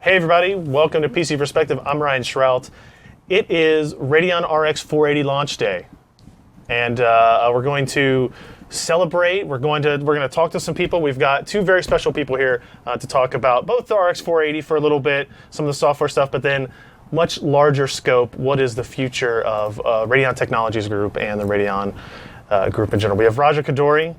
Hey everybody, welcome to PC Perspective. I'm Ryan Schraut. It is Radeon RX 480 launch day, and we're going to celebrate. We're going to talk to some people. We've got two very special people here to talk about both the RX 480 for a little bit, some of the software stuff, but then much larger scope. What is the future of Radeon Technologies Group and the Radeon Group in general? We have Koduri,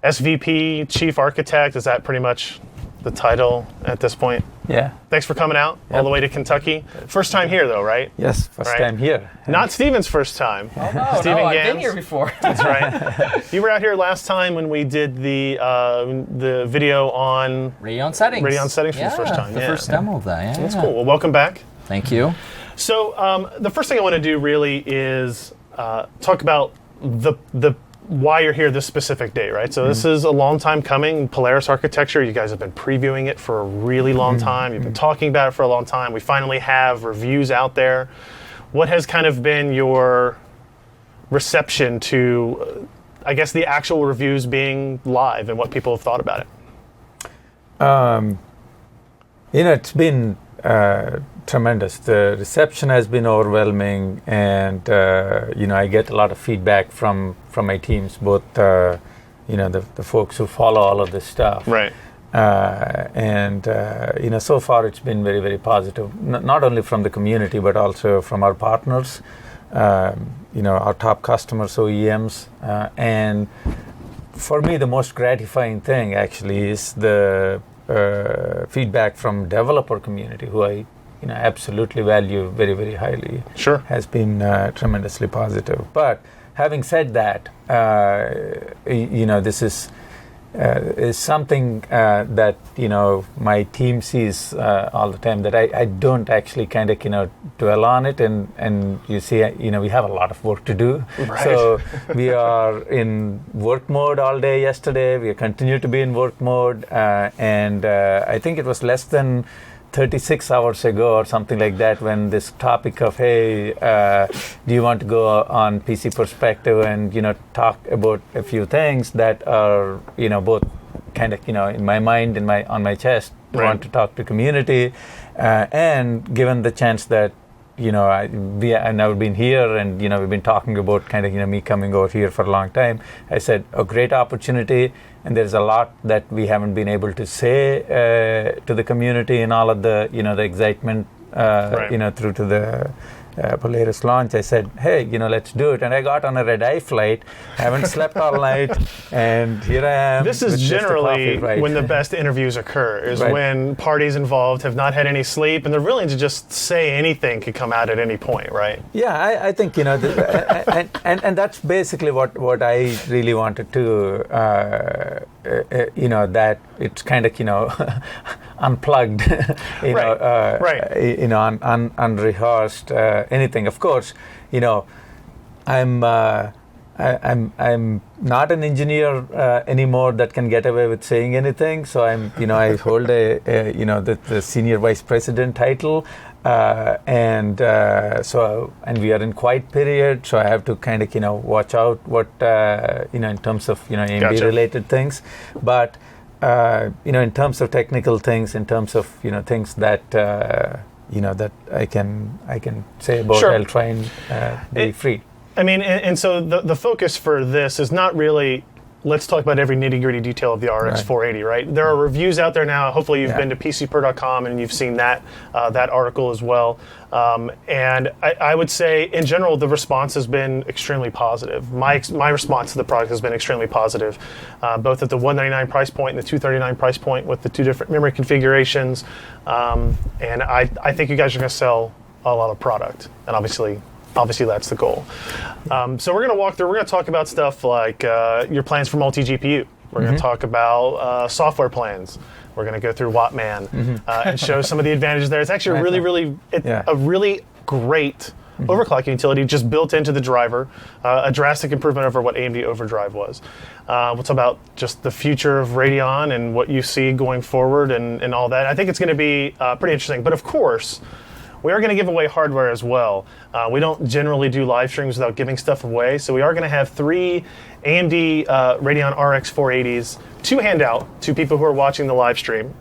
SVP, Chief Architect. Is that pretty much the title at this point? Yeah. Thanks for coming out all the way to Kentucky. First time here, though, right? Yes, first time here. Not Steven's first time. Oh, no, I've been here before. That's right. You were out here last time when we did the video on Radeon settings. Radeon settings for the first time. The first demo of that. Yeah, that's cool. Well, welcome back. Thank you. So the first thing I want to do really is talk about the why you're here this specific day, right? So this is a long time coming. Polaris architecture, you guys have been previewing it for a really long time. You've been talking about it for a long time. We finally have reviews out there. What has kind of been your reception to, I guess, the actual reviews being live and what people have thought about it? It's been tremendous. The reception has been overwhelming, and I get a lot of feedback from my teams, both the folks who follow all of this stuff, right? So far it's been very, very positive. Not only from the community, but also from our partners, our top customers, OEMs, and for me, the most gratifying thing actually is the feedback from developer community, who I absolutely value very, very highly. Sure. Has been tremendously positive. But having said that, this is something that my team sees all the time, that I don't actually kind of dwell on it, and you see we have a lot of work to do. Right. So we are in work mode all day yesterday. We continue to be in work mode, and I think it was less than 36 hours ago or something like that when this topic of, hey, do you want to go on PC Perspective and talk about a few things that are both kind of in my mind, on my chest, right. Want to talk to community, and given the chance that I've never been here, and we've been talking about kind of me coming over here for a long time. I said, a great opportunity, and there's a lot that we haven't been able to say to the community, and all of the the excitement right. Through to the Polaris launch. I said, hey, let's do it, and I got on a red-eye flight. Haven't slept all night, and here I am. This is generally when the best interviews occur, is right. when parties involved have not had any sleep, and they're willing to just say anything could come out at any point, right? Yeah, I think and that's basically what I really wanted to that it's kind of unplugged, right. Unrehearsed, anything. Of course, I'm not an engineer anymore that can get away with saying anything. So I hold the senior vice president title, and we are in quiet period. So I have to kind of watch out what in terms of AMD Gotcha. related things, but in terms of technical things, in terms of things that that I can say about. Sure. I'll try and be free. I mean, and so the focus for this is not really, let's talk about every nitty-gritty detail of the RX Right. 480, right? There are reviews out there now. Hopefully you've been to PCPer.com and you've seen that article as well. And I would say, in general, the response has been extremely positive. My response to the product has been extremely positive, both at the $199 price point and the $239 price point with the two different memory configurations. And I think you guys are going to sell a lot of product, and obviously that's the goal. So we're going to walk through, we're going to talk about stuff like your plans for multi-GPU. We're going to talk about software plans. We're going to go through Wattman and show some of the advantages there. It's actually a really great overclocking utility just built into the driver, a drastic improvement over what AMD Overdrive was. We'll talk about just the future of Radeon and what you see going forward and all that. I think it's going to be pretty interesting. But of course, we are going to give away hardware as well. We don't generally do live streams without giving stuff away, so we are going to have 3 AMD Radeon RX 480s to hand out to people who are watching the live stream.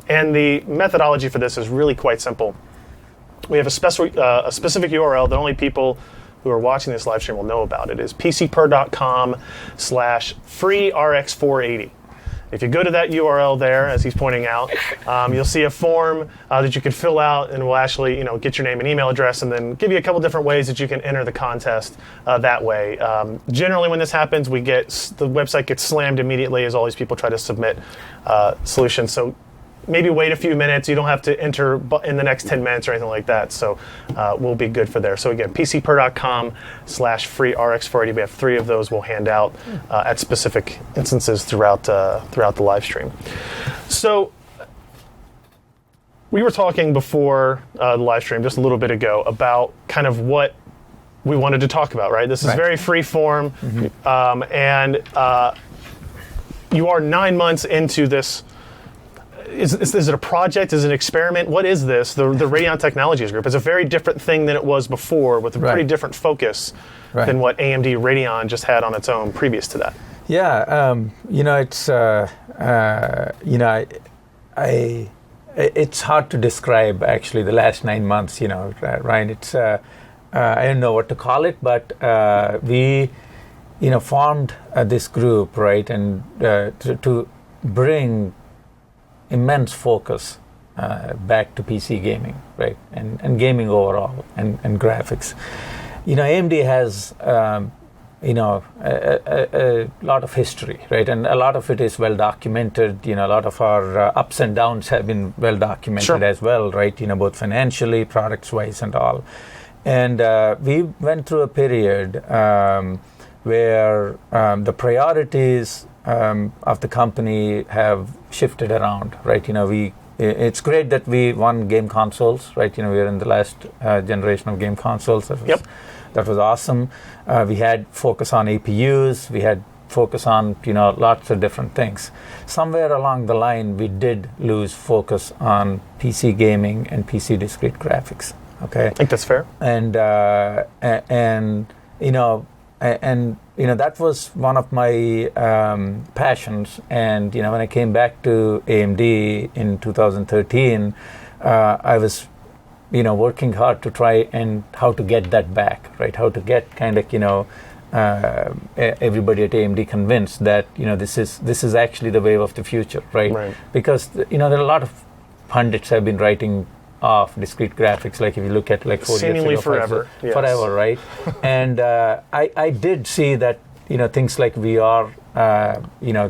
And the methodology for this is really quite simple. We have a specific URL that only people who are watching this live stream will know about. It is pcper.com/free-RX480. If you go to that URL there, as he's pointing out, you'll see a form that you can fill out, and we'll actually, get your name and email address, and then give you a couple different ways that you can enter the contest that way. Generally, when this happens, the website gets slammed immediately as all these people try to submit solutions. So maybe wait a few minutes. You don't have to enter in the next 10 minutes or anything like that. So we'll be good for there. So again, pcper.com/free-RX480. We have 3 of those we'll hand out at specific instances throughout the live stream. So we were talking before the live stream just a little bit ago about kind of what we wanted to talk about, right? This is very free form. And you are 9 months into this. Is it a project? Is it an experiment? What is this? The Radeon Technologies Group. It's a very different thing than it was before, with a pretty different focus than what AMD Radeon just had on its own previous to that. Yeah, it's it's hard to describe actually the last 9 months. Ryan. It's I don't know what to call it, but we formed this group, right, and to bring immense focus back to PC gaming, right, and gaming overall, and graphics. AMD has a lot of history, right, and a lot of it is well documented. A lot of our ups and downs have been well documented as well, right, both financially, products wise, and all. And we went through a period where the priorities of the company have shifted around, right? It's great that we won game consoles, right? We're in the last generation of game consoles. That was awesome. We had focus on APUs. We had focus on lots of different things. Somewhere along the line, we did lose focus on PC gaming and PC discrete graphics. Okay, I think that's fair. And that was one of my passions. And when I came back to AMD in 2013, I was working hard to try and how to get that back, right? How to get kind of everybody at AMD convinced that this is actually the wave of the future, right? Because there are a lot of pundits have been writing off discrete graphics, like if you look at 4 years ago, seemingly forever, forever, right? And I did see that things like VR,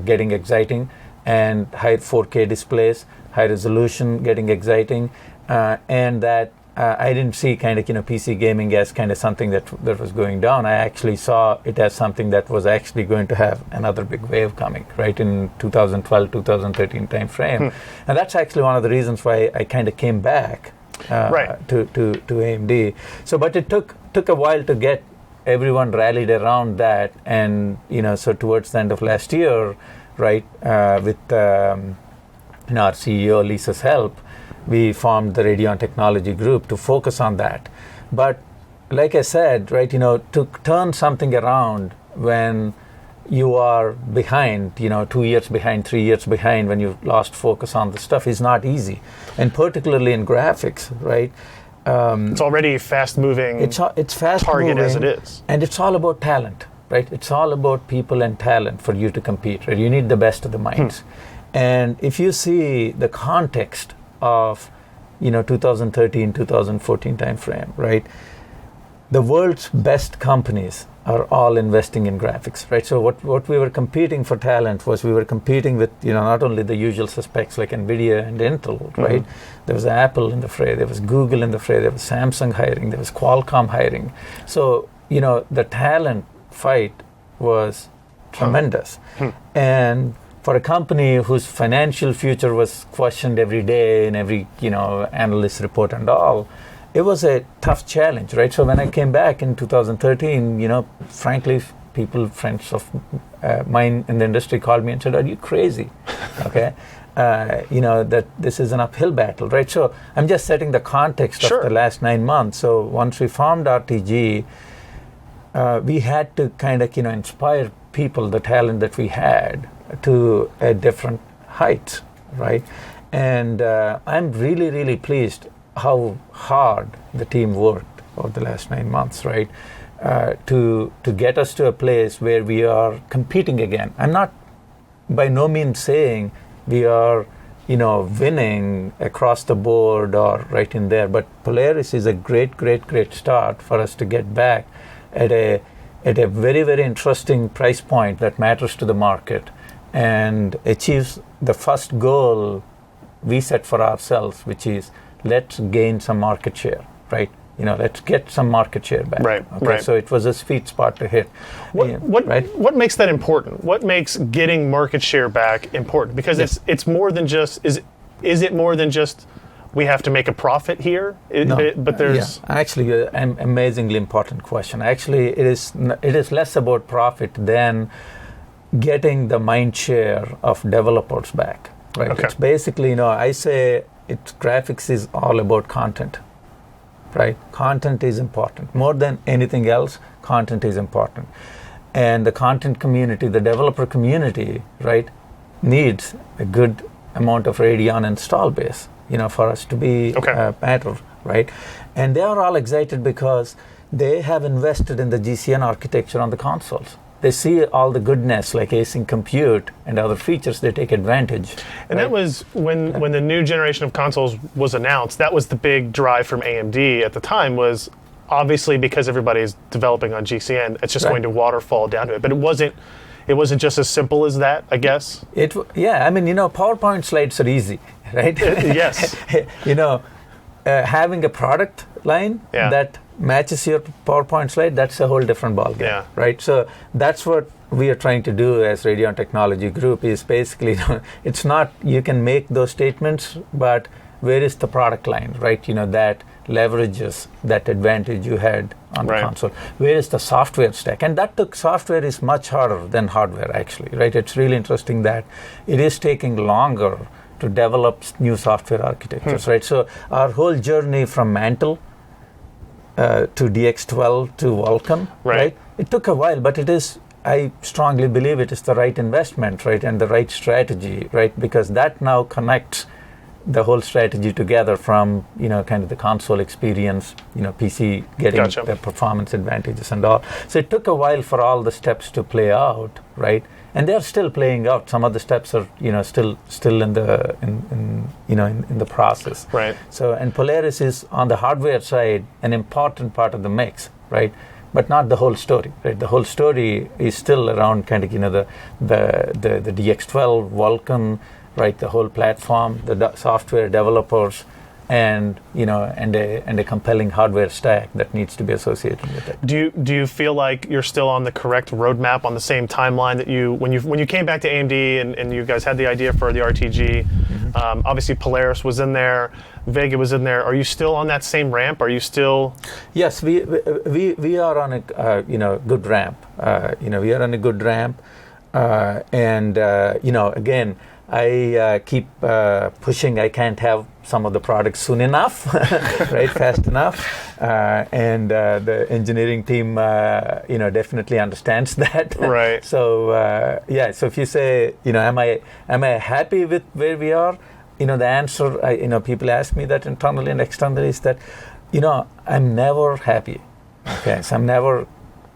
getting exciting, and high 4K displays, high resolution getting exciting, and that I didn't see kind of PC gaming as kind of something that was going down. I actually saw it as something that was actually going to have another big wave coming, right, in 2012, 2013 time frame. And that's actually one of the reasons why I kind of came back to AMD. So, but it took a while to get everyone rallied around that, and so towards the end of last year, right, with our CEO Lisa's help, we formed the Radeon Technology Group to focus on that. But like I said, right, to turn something around when you are behind, 2 years behind, 3 years behind, when you've lost focus on the stuff is not easy. And particularly in graphics, right? It's already fast-moving. It's fast target moving, as it is. And it's all about talent, right? It's all about people and talent for you to compete, right? You need the best of the minds. And if you see the context of 2013, 2014 time frame, right? The world's best companies are all investing in graphics, right? So what we were competing for talent was we were competing with not only the usual suspects like Nvidia and Intel, right? There was Apple in the fray, there was Google in the fray, there was Samsung hiring, there was Qualcomm hiring. So the talent fight was tremendous. And for a company whose financial future was questioned every day in every analyst report and all, it was a tough challenge, right? So when I came back in 2013, frankly, friends of mine in the industry called me and said, "Are you crazy?" Okay. That this is an uphill battle, right? So I'm just setting the context of the last 9 months. So once we formed RTG, we had to kind of, inspire people, the talent that we had, to a different heights, right? And I'm really, really pleased how hard the team worked over the last 9 months, right? To get us to a place where we are competing again. I'm not by no means saying we are, winning across the board or right in there. But Polaris is a great, great, great start for us to get back at a very, very interesting price point that matters to the market and achieves the first goal we set for ourselves, which is let's gain some market share, right? Let's get some market share back. Right. Okay. Right. So it was a sweet spot to hit. What makes that important? What makes getting market share back important? Because it's more than just is it more than just we have to make a profit here? But there's actually an amazingly important question. Actually, it is less about profit than getting the mind share of developers back. Right. Okay. It's basically, I say graphics is all about content. Right? Content is important. More than anything else, content is important. And the content community, the developer community, right, needs a good amount of Radeon install base, for us to be matter, right? And they are all excited because they have invested in the GCN architecture on the consoles. They see all the goodness like async compute and other features, they take advantage. And that was when the new generation of consoles was announced, that was the big drive from AMD at the time, was obviously because everybody's developing on GCN, it's just going to waterfall down to it. But it wasn't just as simple as that, I guess. PowerPoint slides are easy, right? Yes. Having a product line that matches your PowerPoint slide, that's a whole different ballgame, right? So that's what we are trying to do as Radeon Technology Group is basically, it's not, you can make those statements, but where is the product line, right? That leverages that advantage you had on the console. Where is the software stack? And software is much harder than hardware actually, right? It's really interesting that it is taking longer to develop new software architectures, right? So our whole journey from Mantle to DX12 to Vulkan, right? It took a while, but I strongly believe it is the right investment, right? And the right strategy, right? Because that now connects the whole strategy together from, kind of the console experience, PC getting the performance advantages and all. So it took a while for all the steps to play out, right? And they're still playing out. Some of the steps are, still in the process. Right. So, and Polaris is on the hardware side an important part of the mix, right? But not the whole story, right? The whole story is still around kind of, the DX12, Vulkan, right? The whole platform, the software developers, and a compelling hardware stack that needs to be associated with it. Do you feel like you're still on the correct roadmap, on the same timeline that when you came back to AMD and you guys had the idea for the RTG? Obviously Polaris was in there, Vega was in there. Are you still on that same ramp? Are you still? Yes, we are on a good ramp. We are on a good ramp, and again. I keep pushing. I can't have some of the products soon enough, right? Fast enough, and the engineering team, definitely understands that. Right. So So if you say, am I happy with where we are? The answer, people ask me that internally and externally is that, I'm never happy. Okay, so I'm never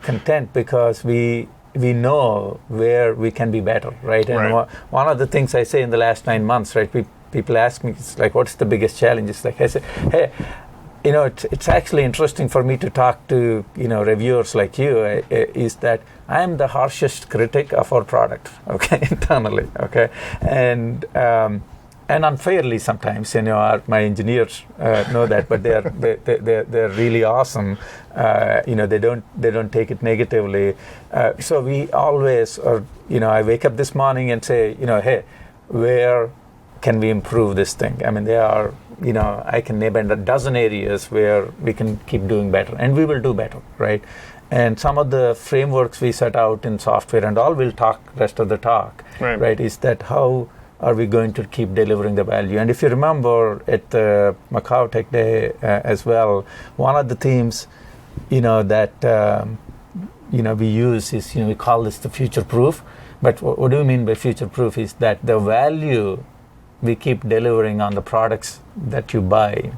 content because we know where we can be better, right? And one of the things I say in the last 9 months, right? People ask me, it's like, what's the biggest challenge? It's like I say, hey, it's actually interesting for me to talk to reviewers like you. Is that I'm the harshest critic of our product, okay, internally, okay, and unfairly sometimes, my engineers know that, but they're really awesome. They don't take it negatively. So we always are. I wake up this morning and say, hey, where can we improve this thing? I mean, there are, I can name a dozen areas where we can keep doing better, and we will do better, right? And some of the frameworks we set out in software and all, we'll talk rest of the talk, right? Is that how are we going to keep delivering the value? And if you remember at the Macau Tech Day as well, one of the themes, that we use is, we call this the future proof. But what do you mean by future proof? Is that the value we keep delivering on the products that you buy,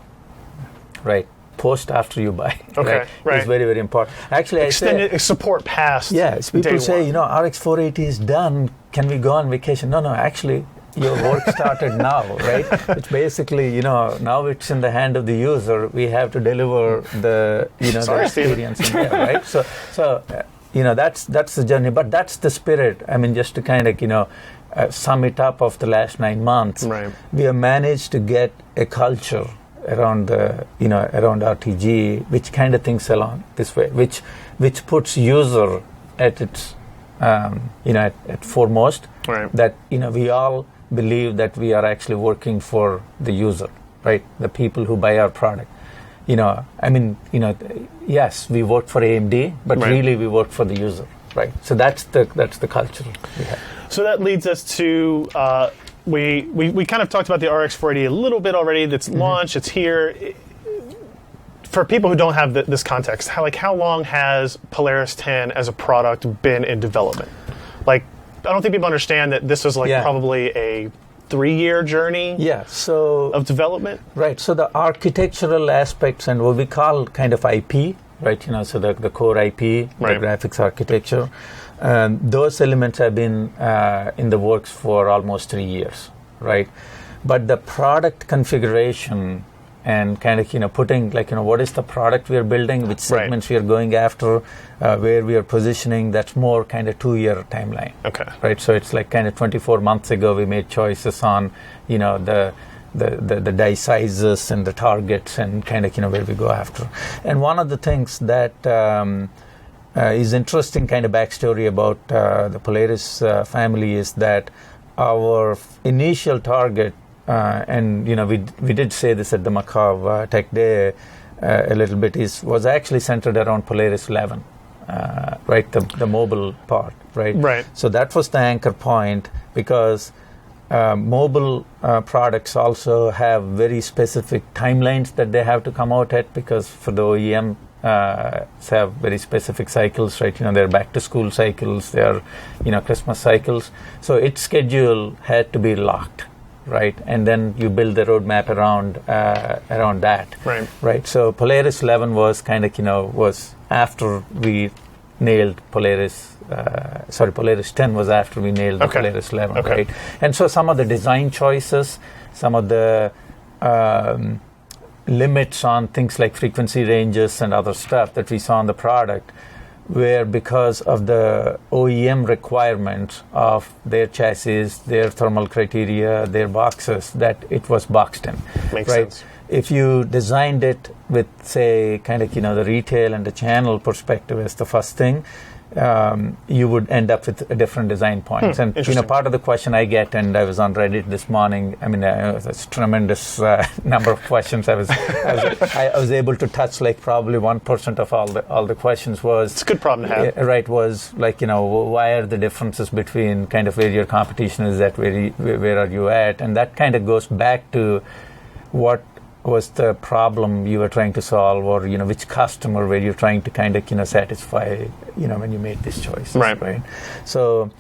right? Post after you buy, right? Is very, very important. Actually, extended support past. Yes, people say, RX 480 is done. Can we go on vacation? No, actually, your work started now, right? It's basically, now it's in the hand of the user. We have to deliver the, the experience in there, right? So that's the journey, but that's the spirit. I mean, just to kind of, sum it up of the last 9 months, we have managed to get a culture around around RTG, which kind of thinks along this way, which puts user at its, at foremost. That we all believe that we are actually working for the user, right? The people who buy our product. Yes, we work for AMD, but really we work for the user, right? So that's the culture we have. So that leads us to we kind of talked about the RX 480 a little bit already. That's launched. It's here. For people who don't have this context, how long has Polaris 10 as a product been in development? I don't think people understand that this was probably a 3-year journey of development. Right. So the architectural aspects and what we call kind of IP, right? So the core IP, the graphics architecture, those elements have been in the works for almost 3 years, right? But the product configuration and kind of, putting what is the product we are building, which segments we are going after, where we are positioning, that's more kind of 2-year timeline. Okay. Right. So it's kind of 24 months ago we made choices on, the die sizes and the targets and kind of, where we go after. And one of the things that is interesting kind of backstory about the Polaris family is that our initial target, and we did say this at the Macau Tech Day a little bit, was actually centered around Polaris 11, right? The mobile part, right? Right. So that was the anchor point because mobile products also have very specific timelines that they have to come out at, because for the OEM have very specific cycles, right? They're back to school cycles, they're Christmas cycles. So its schedule had to be locked, right? And then you build the roadmap around that, right? So Polaris 11 was kind of was after we nailed Polaris. Polaris 10 was after we nailed the Polaris 11, right? And so some of the design choices, some of the limits on things like frequency ranges and other stuff that we saw on the product were because of the OEM requirements of their chassis, their thermal criteria, their boxes, that it was boxed in. Makes sense. If you designed it with, say, kind of, the retail and the channel perspective as the first thing, you would end up with a different design points. And part of the question I get, and I was on Reddit this morning. I mean, it's a tremendous number of questions. I was able to touch probably 1% of all the questions. It's a good problem to have. Right. Was why are the differences between kind of where your competition is at, where are you at, and that kind of goes back to what was the problem you were trying to solve, or which customer were you trying to kind of satisfy when you made this choice, right? So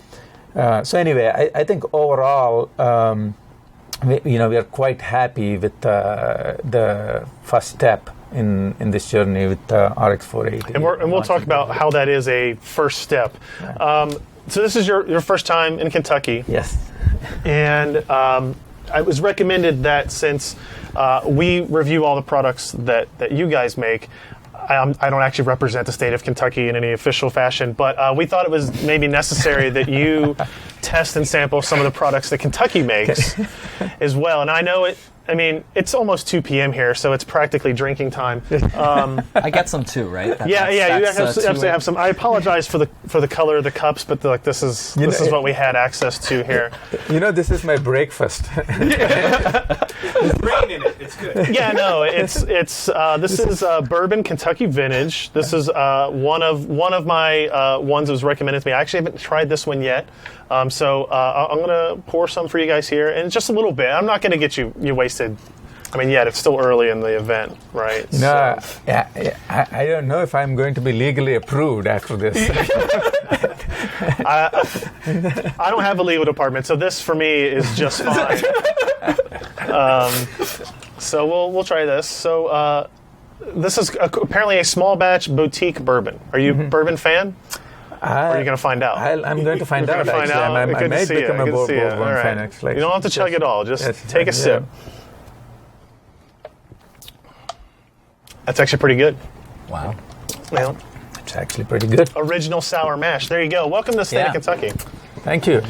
anyway, I think overall we are quite happy with the first step in this journey with RX 480, and we'll talk about how that is a first step. So this is your first time in Kentucky. Yes. And it was recommended that since we review all the products that you guys make, I don't actually represent the state of Kentucky in any official fashion, but we thought it was maybe necessary that you test and sample some of the products that Kentucky makes as well. And I know I mean, it's almost 2 p.m. here, so it's practically drinking time. I get some too, right? You have to have some. I apologize for the color of the cups, but this is what we had access to here. This is my breakfast. There's rain in it. It's good. Yeah, no, it's this is bourbon Kentucky vintage. This is one of my ones that was recommended to me. I actually haven't tried this one yet, so I'm gonna pour some for you guys here, and just a little bit. I'm not gonna get you wasted. I mean, it's still early in the event, right? I don't know if I'm going to be legally approved after this. I don't have a legal department, so this for me is just fine. So we'll try this. So this is apparently a small batch boutique bourbon. Are you a bourbon fan? Or are you going to find out? I'm going to find out. I might become a bourbon fan. Actually, you don't have to chug it all. Just take a sip. That's actually pretty good. Wow. Well, it's actually pretty good. Original sour mash. There you go. Welcome to the state of Kentucky. Thank you.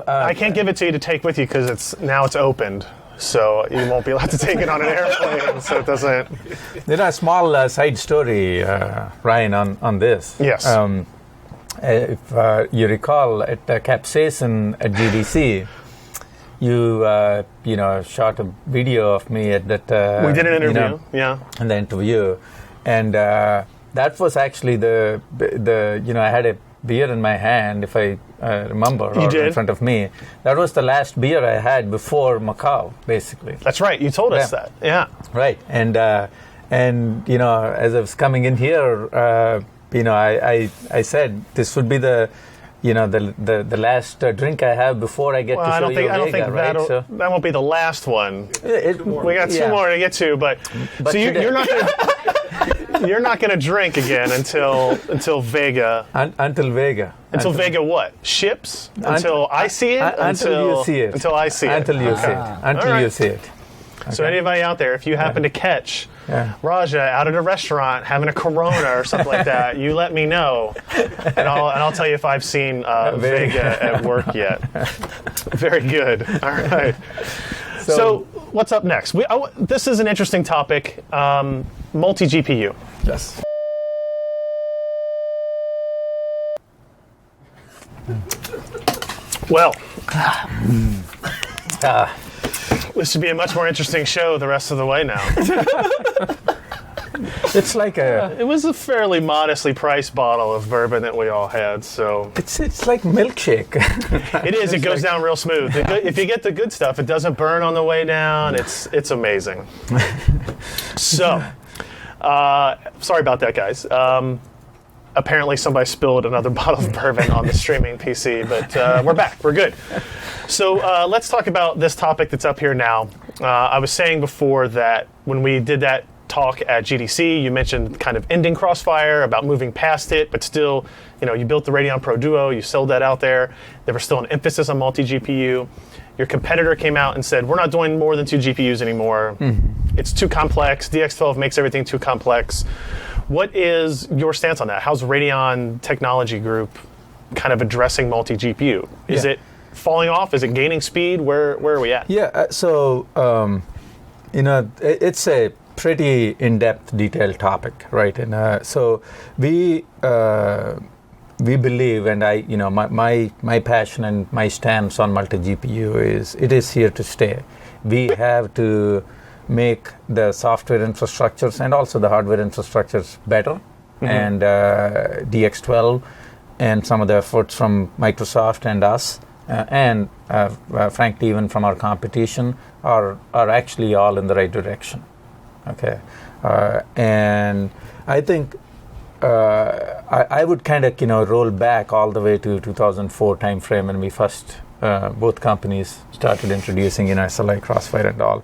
I can't give it to you to take with you because it's opened. So you won't be allowed to take it on an airplane, so it doesn't... A small side story, Ryan, on this. Yes. If you recall, at Capsaicin at GDC, you shot a video of me at that... we did an interview, in the interview. And that was actually I had a beer in my hand, if I remember, in front of me. That was the last beer I had before Macau, basically. That's right. You told us that. Yeah. Right. And as I was coming in here, I said this would be the last drink I have before I get to show you Vega, right? That won't be the last one. We got 2 more to get to, but so you're not going to... You're not going to drink again until Vega. Until Vega. Until Vega what? Ships? Until I see it? Until you see it. Until I see it. Until you see it. Until you see it. Okay. So anybody out there, if you happen to catch Raja out at a restaurant having a Corona or something like that, you let me know, and I'll tell you if I've seen Vega at work yet. Very good. All right. So what's up next? This is an interesting topic. Multi-GPU. Yes. Well, this should be a much more interesting show the rest of the way now. It's like it was a fairly modestly priced bottle of bourbon that we all had, so... It's like milkshake. It is. It goes down real smooth. If you get the good stuff, it doesn't burn on the way down. It's amazing. So... sorry about that, guys. Apparently somebody spilled another bottle of bourbon on the streaming PC, but we're back. We're good. So let's talk about this topic that's up here now. I was saying before that when we did that talk at GDC, you mentioned kind of ending Crossfire, about moving past it, but still, you built the Radeon Pro Duo, you sold that out there. There was still an emphasis on multi-GPU. Your competitor came out and said, we're not doing more than 2 GPUs anymore. Mm-hmm. It's too complex. DX12 makes everything too complex. What is your stance on that? How's Radeon Technology Group kind of addressing multi-GPU? Is it falling off? Is it gaining speed? Where are we at? Yeah, it's a pretty in-depth, detailed topic, right? And so we believe, and my passion and my stance on multi-GPU is it is here to stay. We have to make the software infrastructures and also the hardware infrastructures better. Mm-hmm. And DX12 and some of the efforts from Microsoft and us, and frankly even from our competition, are actually all in the right direction. Okay, and I think I would kind of roll back all the way to 2004 timeframe when we first both companies started introducing SLI Crossfire and all.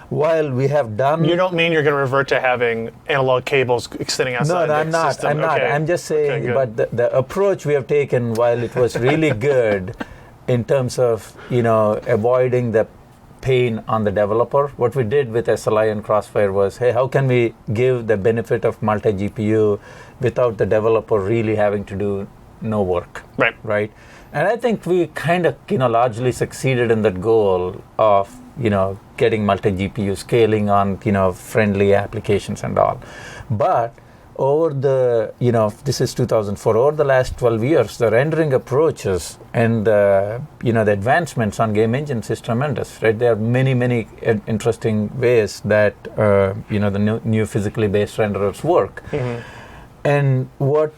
While we have done, you don't mean you're going to revert to having analog cables extending outside the system? I'm not. I'm just saying, but the approach we have taken, while it was really good in terms of avoiding the pain on the developer, what we did with SLI and Crossfire was, hey, how can we give the benefit of multi-GPU without the developer really having to do no work? Right. And I think we kind of, largely succeeded in that goal of, getting multi-GPU scaling on, friendly applications and all. But over the, this is 2004, over the last 12 years, the rendering approaches and the advancements on game engines is tremendous, right? There are many, many interesting ways that, the new physically based renderers work. Mm-hmm. And what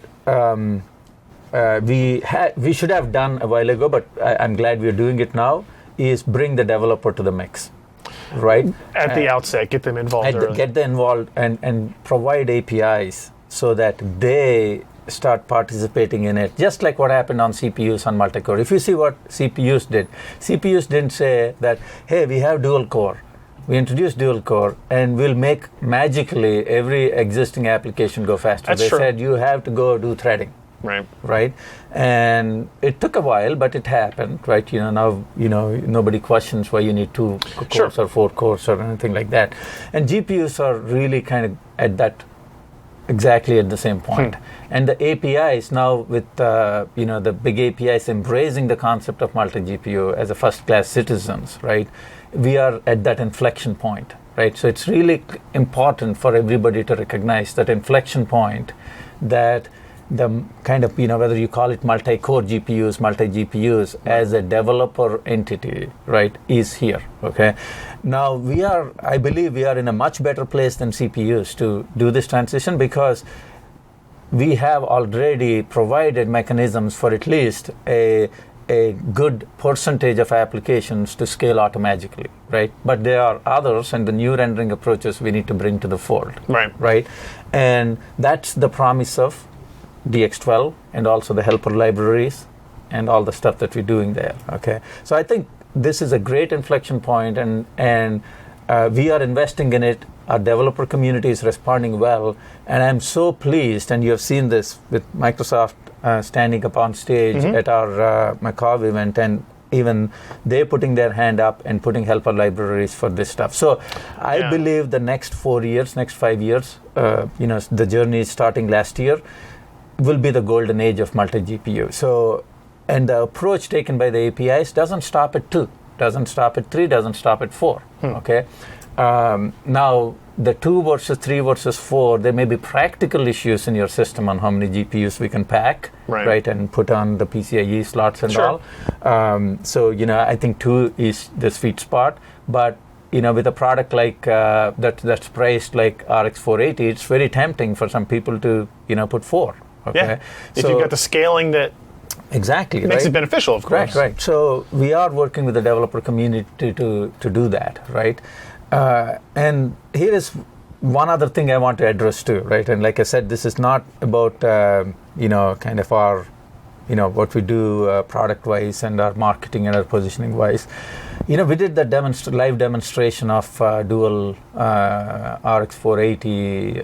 we should have done a while ago, but I'm glad we're doing it now, is bring the developer to the mix. Right at the outset, get them involved. Get them involved and provide APIs so that they start participating in it. Just like what happened on CPUs on multi-core. If you see what CPUs didn't say that, hey, we have dual core. We introduced dual core and we'll make magically every existing application go faster. That's they true. said you have to go do threading. Right, and it took a while, but it happened. Right, now nobody questions why you need 2 cores or 4 cores or anything like that. And GPUs are really kind of exactly at the same point. And the APIs now with the big APIs embracing the concept of multi-GPU as a first-class citizens. Right, we are at that inflection point. Right, so it's really important for everybody to recognize that inflection point, that the kind of, whether you call it multi-core GPUs, multi-GPUs, as a developer entity, right, is here, okay? Now, I believe we are in a much better place than CPUs to do this transition because we have already provided mechanisms for at least a good percentage of applications to scale automatically, right? But there are others, and the new rendering approaches we need to bring to the fold, right? And that's the promise of DX12 and also the helper libraries and all the stuff that we're doing there. Okay, so I think this is a great inflection point, and we are investing in it. Our developer community is responding well, and I'm so pleased. And you have seen this with Microsoft standing up on stage at our Macaw event, and even they putting their hand up and putting helper libraries for this stuff. So I believe the next 5 years, the journey is starting last year, will be the golden age of multi-GPU. So, and the approach taken by the APIs doesn't stop at 2, doesn't stop at 3, doesn't stop at 4, okay? Now, the 2 versus 3 versus 4, there may be practical issues in your system on how many GPUs we can pack, right, and put on the PCIe slots and all. So, I think 2 is the sweet spot, but with a product like that's priced like RX 480, it's very tempting for some people to, put 4. Okay. Yeah. If you've got the scaling that makes it beneficial, of course. Right. So we are working with the developer community to do that, right? And here is one other thing I want to address too, right? And like I said, this is not about kind of our what we do product-wise and our marketing and our positioning-wise. We did the live demonstration of dual RX 480.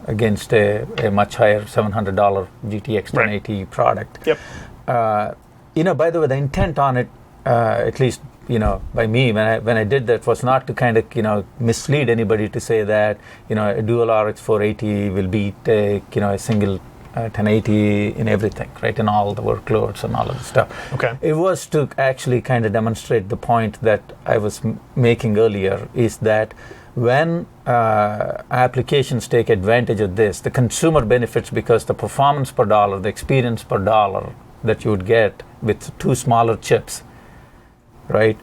Against a much higher $700 GTX 1080 product. Yep. By the way, the intent on it, at least, by me, when I did that, was not to kind of, mislead anybody to say that, a dual RX 480 will beat, a single 1080 in everything, right, in all the workloads and all of the stuff. Okay. It was to actually kind of demonstrate the point that I was making earlier, is that when applications take advantage of this, the consumer benefits because the performance per dollar, the experience per dollar that you would get with 2 smaller chips, right,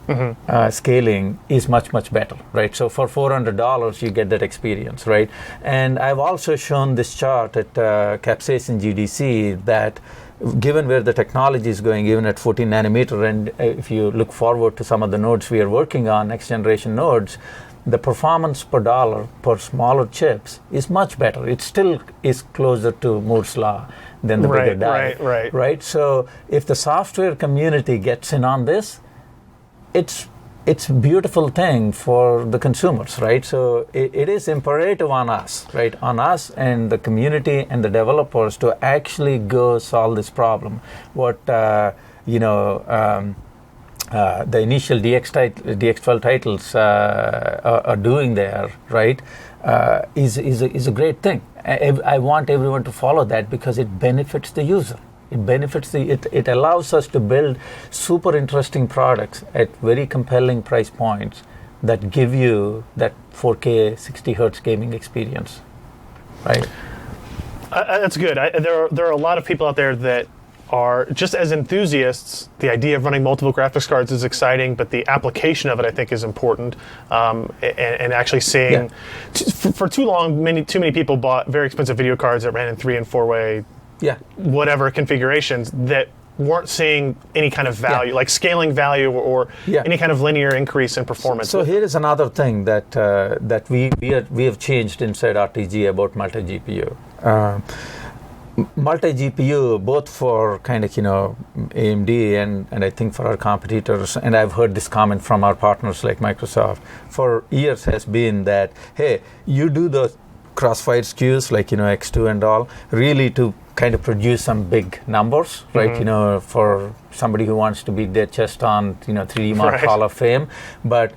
scaling is much, much better, right? So for $400, you get that experience, right? And I've also shown this chart at Capsaicin GDC that given where the technology is going, even at 14 nanometer, and if you look forward to some of the nodes we are working on, next generation nodes, the performance per dollar per smaller chips is much better. It still is closer to Moore's law than the bigger die. Right. So if the software community gets in on this, it's a beautiful thing for the consumers, right? So it is imperative on us, right? On us and the community and the developers to actually go solve this problem. What the initial DX12 titles are doing there, right, is a great thing. I want everyone to follow that because it benefits the user, It benefits it allows us to build super interesting products at very compelling price points that give you that 4K 60 hertz gaming experience, right? That's good. There are a lot of people out there that are just as enthusiasts. The idea of running multiple graphics cards is exciting, but the application of it, I think, is important. And actually seeing, for too long, too many people bought very expensive video cards that ran in 3 and 4-way, whatever configurations that weren't seeing any kind of value, like scaling value or any kind of linear increase in performance. So here is another thing that we have changed inside RTG about multi-GPU. Multi-GPU, both for kind of, AMD and I think for our competitors, and I've heard this comment from our partners like Microsoft, for years has been that, hey, you do the crossfire SKUs like, X2 and all, really to kind of produce some big numbers, right? For somebody who wants to beat their chest on, 3D Mark Hall of Fame, but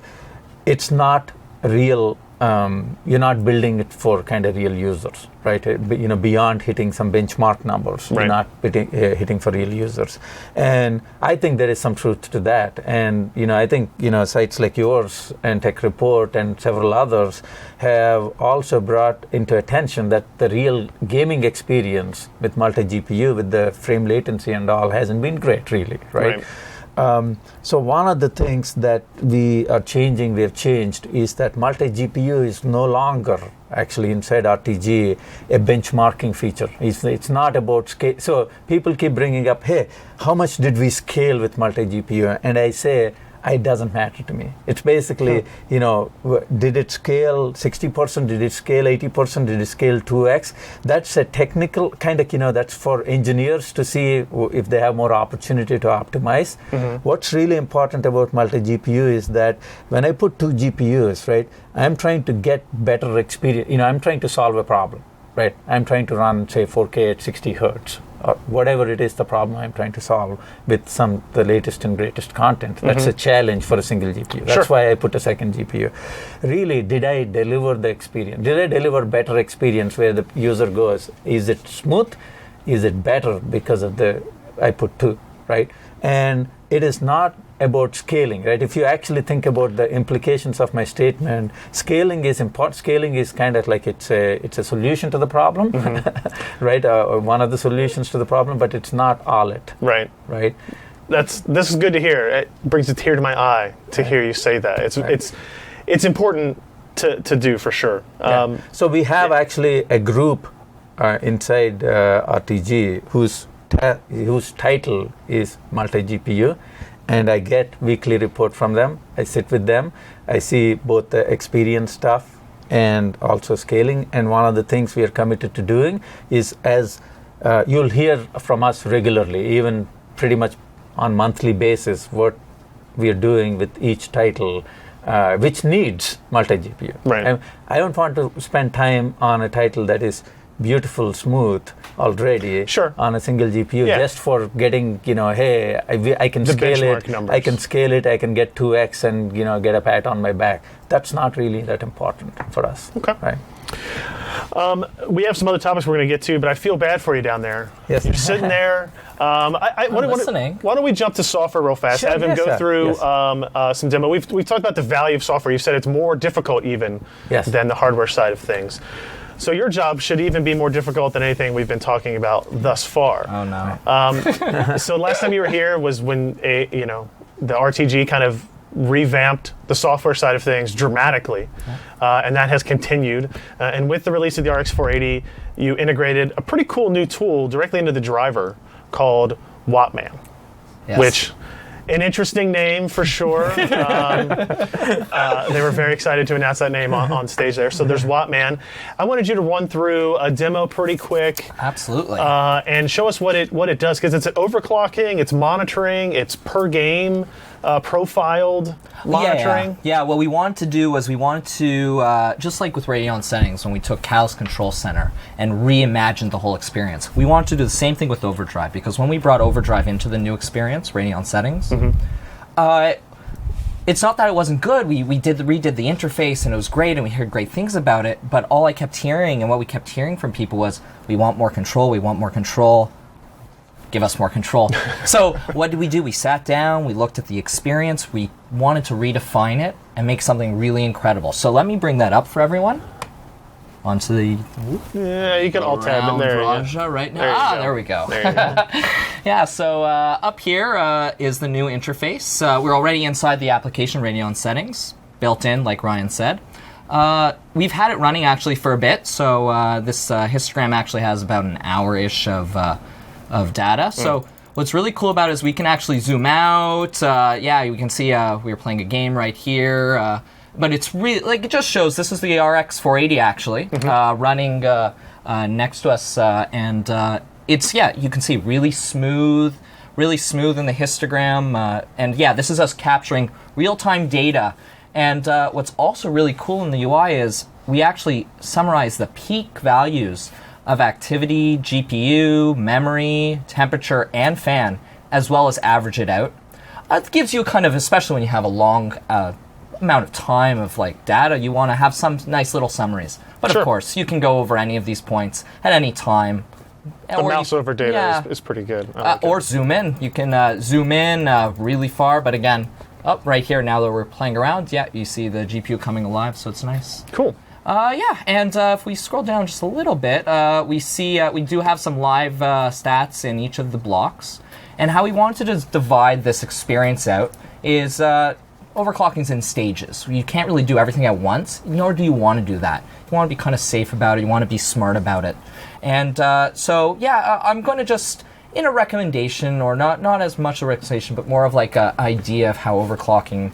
it's not real. You're not building it for kind of real users, right? Beyond hitting some benchmark numbers, you're not hitting for real users. And I think there is some truth to that. And, I think, sites like yours and Tech Report and several others have also brought into attention that the real gaming experience with multi-GPU, with the frame latency and all, hasn't been great, really, right? So one of the things that we have changed, is that multi-GPU is no longer actually inside RTG a benchmarking feature. It's not about scale. So people keep bringing up, hey, how much did we scale with multi-GPU? And I say, it doesn't matter to me. It's basically, did it scale 60%? Did it scale 80%? Did it scale 2x? That's a technical kind of, that's for engineers to see if they have more opportunity to optimize. What's really important about multi-GPU is that when I put 2 GPUs, right, I'm trying to get better experience. I'm trying to solve a problem, right? I'm trying to run, say, 4K at 60 hertz. Or whatever it is, the problem I'm trying to solve with the latest and greatest content. That's a challenge for a single GPU. That's why I put a second GPU. Really, did I deliver the experience? Did I deliver better experience where the user goes, is it smooth? Is it better because of I put 2, right? And it is not about scaling, right? If you actually think about the implications of my statement, scaling is important. Scaling is kind of like it's a solution to the problem, right? One of the solutions to the problem, but it's not all it. Right. This is good to hear. It brings a tear to my eye to hear you say that. It's important to do for sure. So we have actually a group inside RTG whose title is multi-GPU. And I get weekly report from them. I sit with them. I see both the experience stuff and also scaling. And one of the things we are committed to doing is, as you'll hear from us regularly, even pretty much on monthly basis, what we are doing with each title, which needs multi-GPU. Right. I don't want to spend time on a title that is beautiful, smooth already on a single GPU just for getting, hey, I can scale it. Numbers. I can scale it. I can get 2x and, get a pat on my back. That's not really that important for us. Okay. Right. We have some other topics we're going to get to, but I feel bad for you down there. Yes. You're sitting there. Why don't we jump to software real fast? Sure, Have him go through some demo. We've talked about the value of software. You said it's more difficult even than the hardware side of things. So your job should even be more difficult than anything we've been talking about thus far. Oh no! So last time you were here was when the RTG kind of revamped the software side of things dramatically, and that has continued. And with the release of the RX 480, you integrated a pretty cool new tool directly into the driver called Wattman, which. An interesting name for sure. They were very excited to announce that name on stage there. So there's Wattman. I wanted you to run through a demo pretty quick. Absolutely. And show us what it does, because it's overclocking, it's monitoring, it's per game profiled monitoring. Yeah, what we wanted to do was just like with Radeon settings, when we took Cal's Control Center and reimagined the whole experience, we wanted to do the same thing with Overdrive, because when we brought Overdrive into the new experience, Radeon settings, it's not that it wasn't good. We redid the interface and it was great and we heard great things about it, but all I kept hearing and what we kept hearing from people was, we want more control, we want more control. give us more control. So what did we do? We sat down, we looked at the experience, we wanted to redefine it and make something really incredible. So let me bring that up for everyone. Onto the Yeah, you can alt tab in there. Raja right now. There we go. There you go. Yeah, so up here is the new interface. We're already inside the application Radeon settings, built in, like Ryan said. We've had it running actually for a bit, so this histogram actually has about an hour-ish of data. So what's really cool about it is we can actually zoom out. Yeah, you can see we were playing a game right here. But it's really, like, it just shows this is the RX 480 actually, running next to us. And it's, yeah, you can see really smooth in the histogram. And yeah, this is us capturing real-time data. And what's also really cool in the UI is we actually summarize the peak values of activity, GPU, memory, temperature, and fan, as well as average it out. It gives you kind of, especially when you have a long amount of time of like data, you want to have some nice little summaries. But of course, you can go over any of these points at any time. The mouse over data is pretty good. Or zoom in. You can zoom in really far, but again, right here, now that we're playing around, yeah, you see the GPU coming alive, so it's nice. Cool. Yeah, and if we scroll down just a little bit, we see we do have some live stats in each of the blocks. And how we wanted to divide this experience out is overclocking's in stages. You can't really do everything at once, nor do you want to do that. You want to be kind of safe about it. You want to be smart about it. And so, yeah, I'm going to just, in a recommendation, or not as much a recommendation, but more of like an idea of how overclocking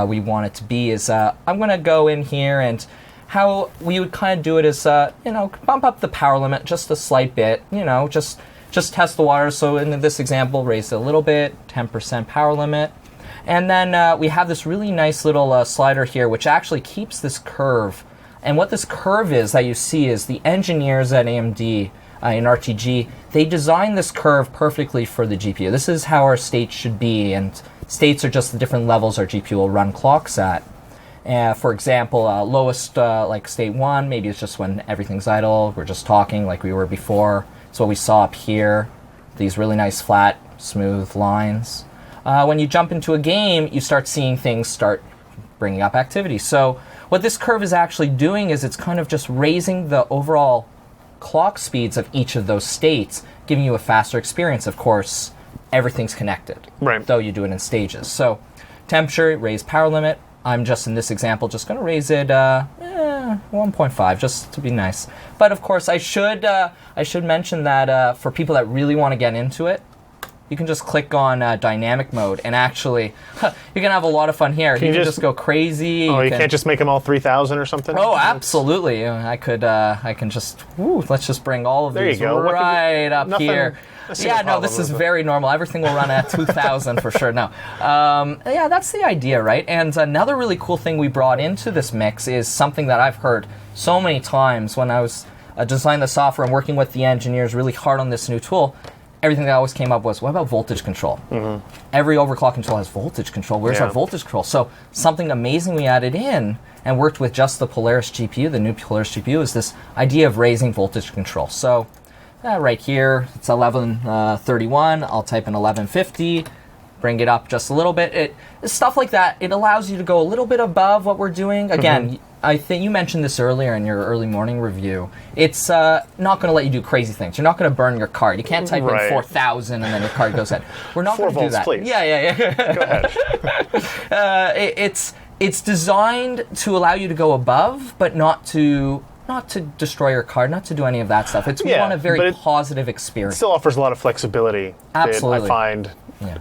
we want it to be, is I'm going to go in here, and how we would kind of do it is, bump up the power limit just a slight bit, just test the water. So in this example, raise it a little bit, 10% power limit. And then we have this really nice little slider here, which actually keeps this curve. And what this curve is that you see is the engineers at AMD in RTG, they designed this curve perfectly for the GPU. This is how our states should be, and states are just the different levels our GPU will run clocks at. For example, lowest, like state 1, maybe it's just when everything's idle, we're just talking like we were before. It's what we saw up here, these really nice flat, smooth lines. When you jump into a game, you start seeing things start bringing up activity. So what this curve is actually doing is it's kind of just raising the overall clock speeds of each of those states, giving you a faster experience. Of course, everything's connected, though you do it in stages. So temperature, raise power limit. I'm just, in this example, just going to raise it 1.5, just to be nice. But of course, I should mention that for people that really want to get into it, you can just click on dynamic mode, and actually, you can have a lot of fun here. You can just go crazy. Oh, you can't just make them all 3,000 or something? Oh, absolutely. I can just, let's just bring all of these right up here. Yeah, no, this is very normal. Everything will run at 2,000 for sure. No. Yeah, that's the idea, right? And another really cool thing we brought into this mix is something that I've heard so many times when I was designing the software and working with the engineers really hard on this new tool. Everything that always came up was, what about voltage control? Every overclocking tool has voltage control. Where's our voltage control? So something amazing we added in and worked with just the Polaris GPU, the new Polaris GPU, is this idea of raising voltage control. So right here, it's 1131. I'll type in 1150, bring it up just a little bit. Stuff like that, it allows you to go a little bit above what we're doing. Again, I think you mentioned this earlier in your early morning review. It's not going to let you do crazy things. You're not going to burn your card. You can't type in 4,000 and then your card goes dead. We're not going to do that. 4 volts, please. Yeah. Go ahead. It's designed to allow you to go above, but not to destroy your card, not to do any of that stuff. We want a very positive experience. It still offers a lot of flexibility. Absolutely. That I find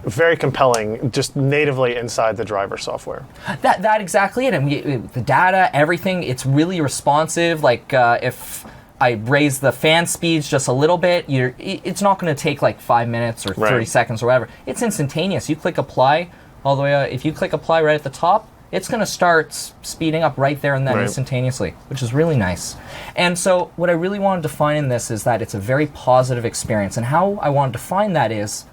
very compelling, just natively inside the driver software. That exactly it. And the data, everything, it's really responsive. Like if I raise the fan speeds just a little bit, it's not going to take like 5 minutes or 30 seconds or whatever. It's instantaneous. You click apply all the way. If you click apply right at the top, it's going to start speeding up right there and then instantaneously, which is really nice. And so what I really want to define in this is that it's a very positive experience. And how I want to define that is,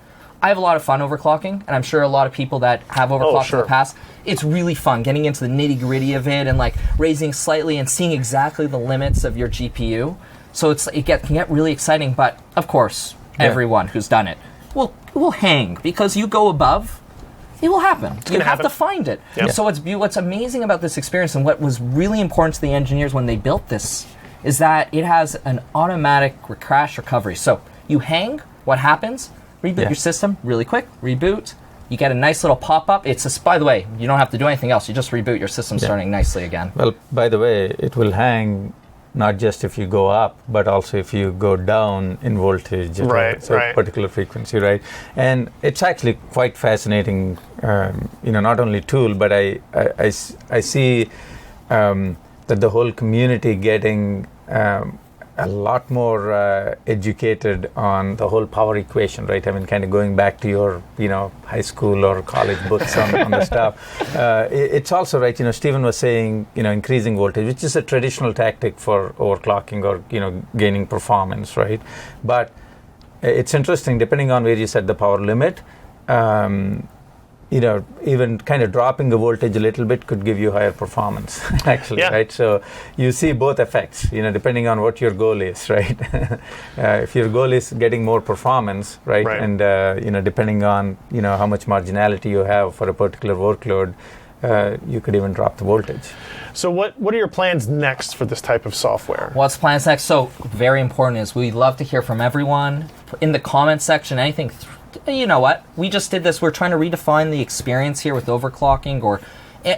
I have a lot of fun overclocking, and I'm sure a lot of people that have overclocked in the past, it's really fun getting into the nitty-gritty of it and like raising slightly and seeing exactly the limits of your GPU. So it can get really exciting, but of course, everyone who's done it, will hang because you go above. It will happen. You have to find it. Yep. So what's amazing about this experience and what was really important to the engineers when they built this is that it has an automatic crash recovery. So you hang, what happens? Reboot your system really quick, reboot. You get a nice little pop-up. By the way, you don't have to do anything else. You just reboot your system starting nicely again. Well, by the way, it will hang not just if you go up, but also if you go down in voltage at a particular frequency, right? And it's actually quite fascinating, not only tool, but I see that the whole community getting a lot more educated on the whole power equation, right? I mean, kind of going back to your, high school or college books on the stuff. It's also, right, Stephen was saying, increasing voltage, which is a traditional tactic for overclocking or, gaining performance, right? But it's interesting, depending on where you set the power limit, even kind of dropping the voltage a little bit could give you higher performance, actually, right? So you see both effects, depending on what your goal is, right? If your goal is getting more performance, right? And, depending on, how much marginality you have for a particular workload, you could even drop the voltage. So what are your plans next for this type of software? What's plans next? So very important is we love to hear from everyone. In the comments section, anything you know what? We just did this. We're trying to redefine the experience here with overclocking, or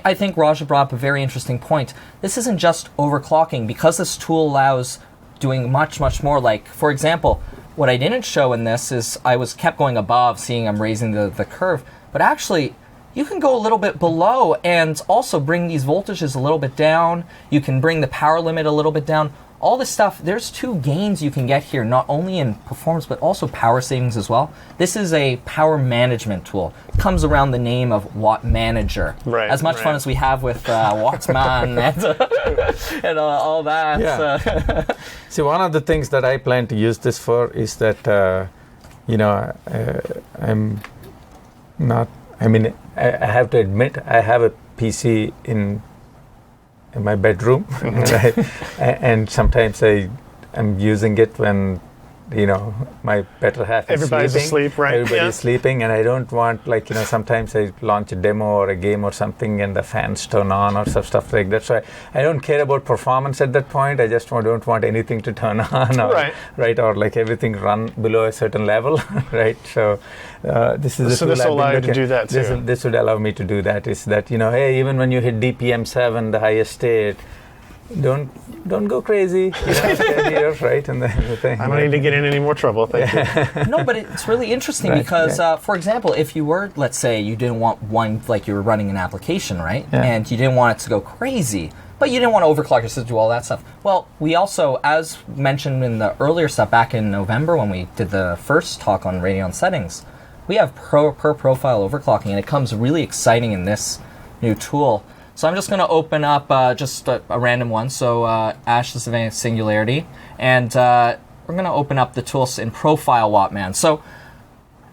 I think Raja brought up a very interesting point. This isn't just overclocking because this tool allows doing much, much more. Like, for example, what I didn't show in this is I kept going above, seeing I'm raising the curve, but actually you can go a little bit below and also bring these voltages a little bit down. You can bring the power limit a little bit down. All this stuff, there's two gains you can get here, not only in performance, but also power savings as well. This is a power management tool. It comes around the name of Watt Manager. Right, as much fun as we have with Wattsman and all that. Yeah. See, one of the things that I plan to use this for is that, I'm not, I have to admit, I have a PC in my bedroom, right? And sometimes I'm using it when, my better half is Everybody's sleeping. asleep, right? Everybody's sleeping, and I don't want, sometimes I launch a demo or a game or something and the fans turn on or stuff like that. So I don't care about performance at that point. I just don't want anything to turn on or, right? Or everything run below a certain level, right? So this is this will allow you to do that too. This would allow me to do that. Is that, hey, even when you hit DPM 7, the highest state, don't go crazy, right? And the thing. I don't need to get in any more trouble. Thank you. No, but it's really interesting because, for example, if you were, let's say, you didn't want one, like you were running an application, right? Yeah. And you didn't want it to go crazy, but you didn't want to overclock your system, do all that stuff. Well, we also, as mentioned in the earlier stuff back in November when we did the first talk on Radeon settings, we have per profile overclocking, and it comes really exciting in this new tool. So I'm just going to open up just a random one. So Ash is a Singularity. And we're going to open up the tools in Profile Wattman. So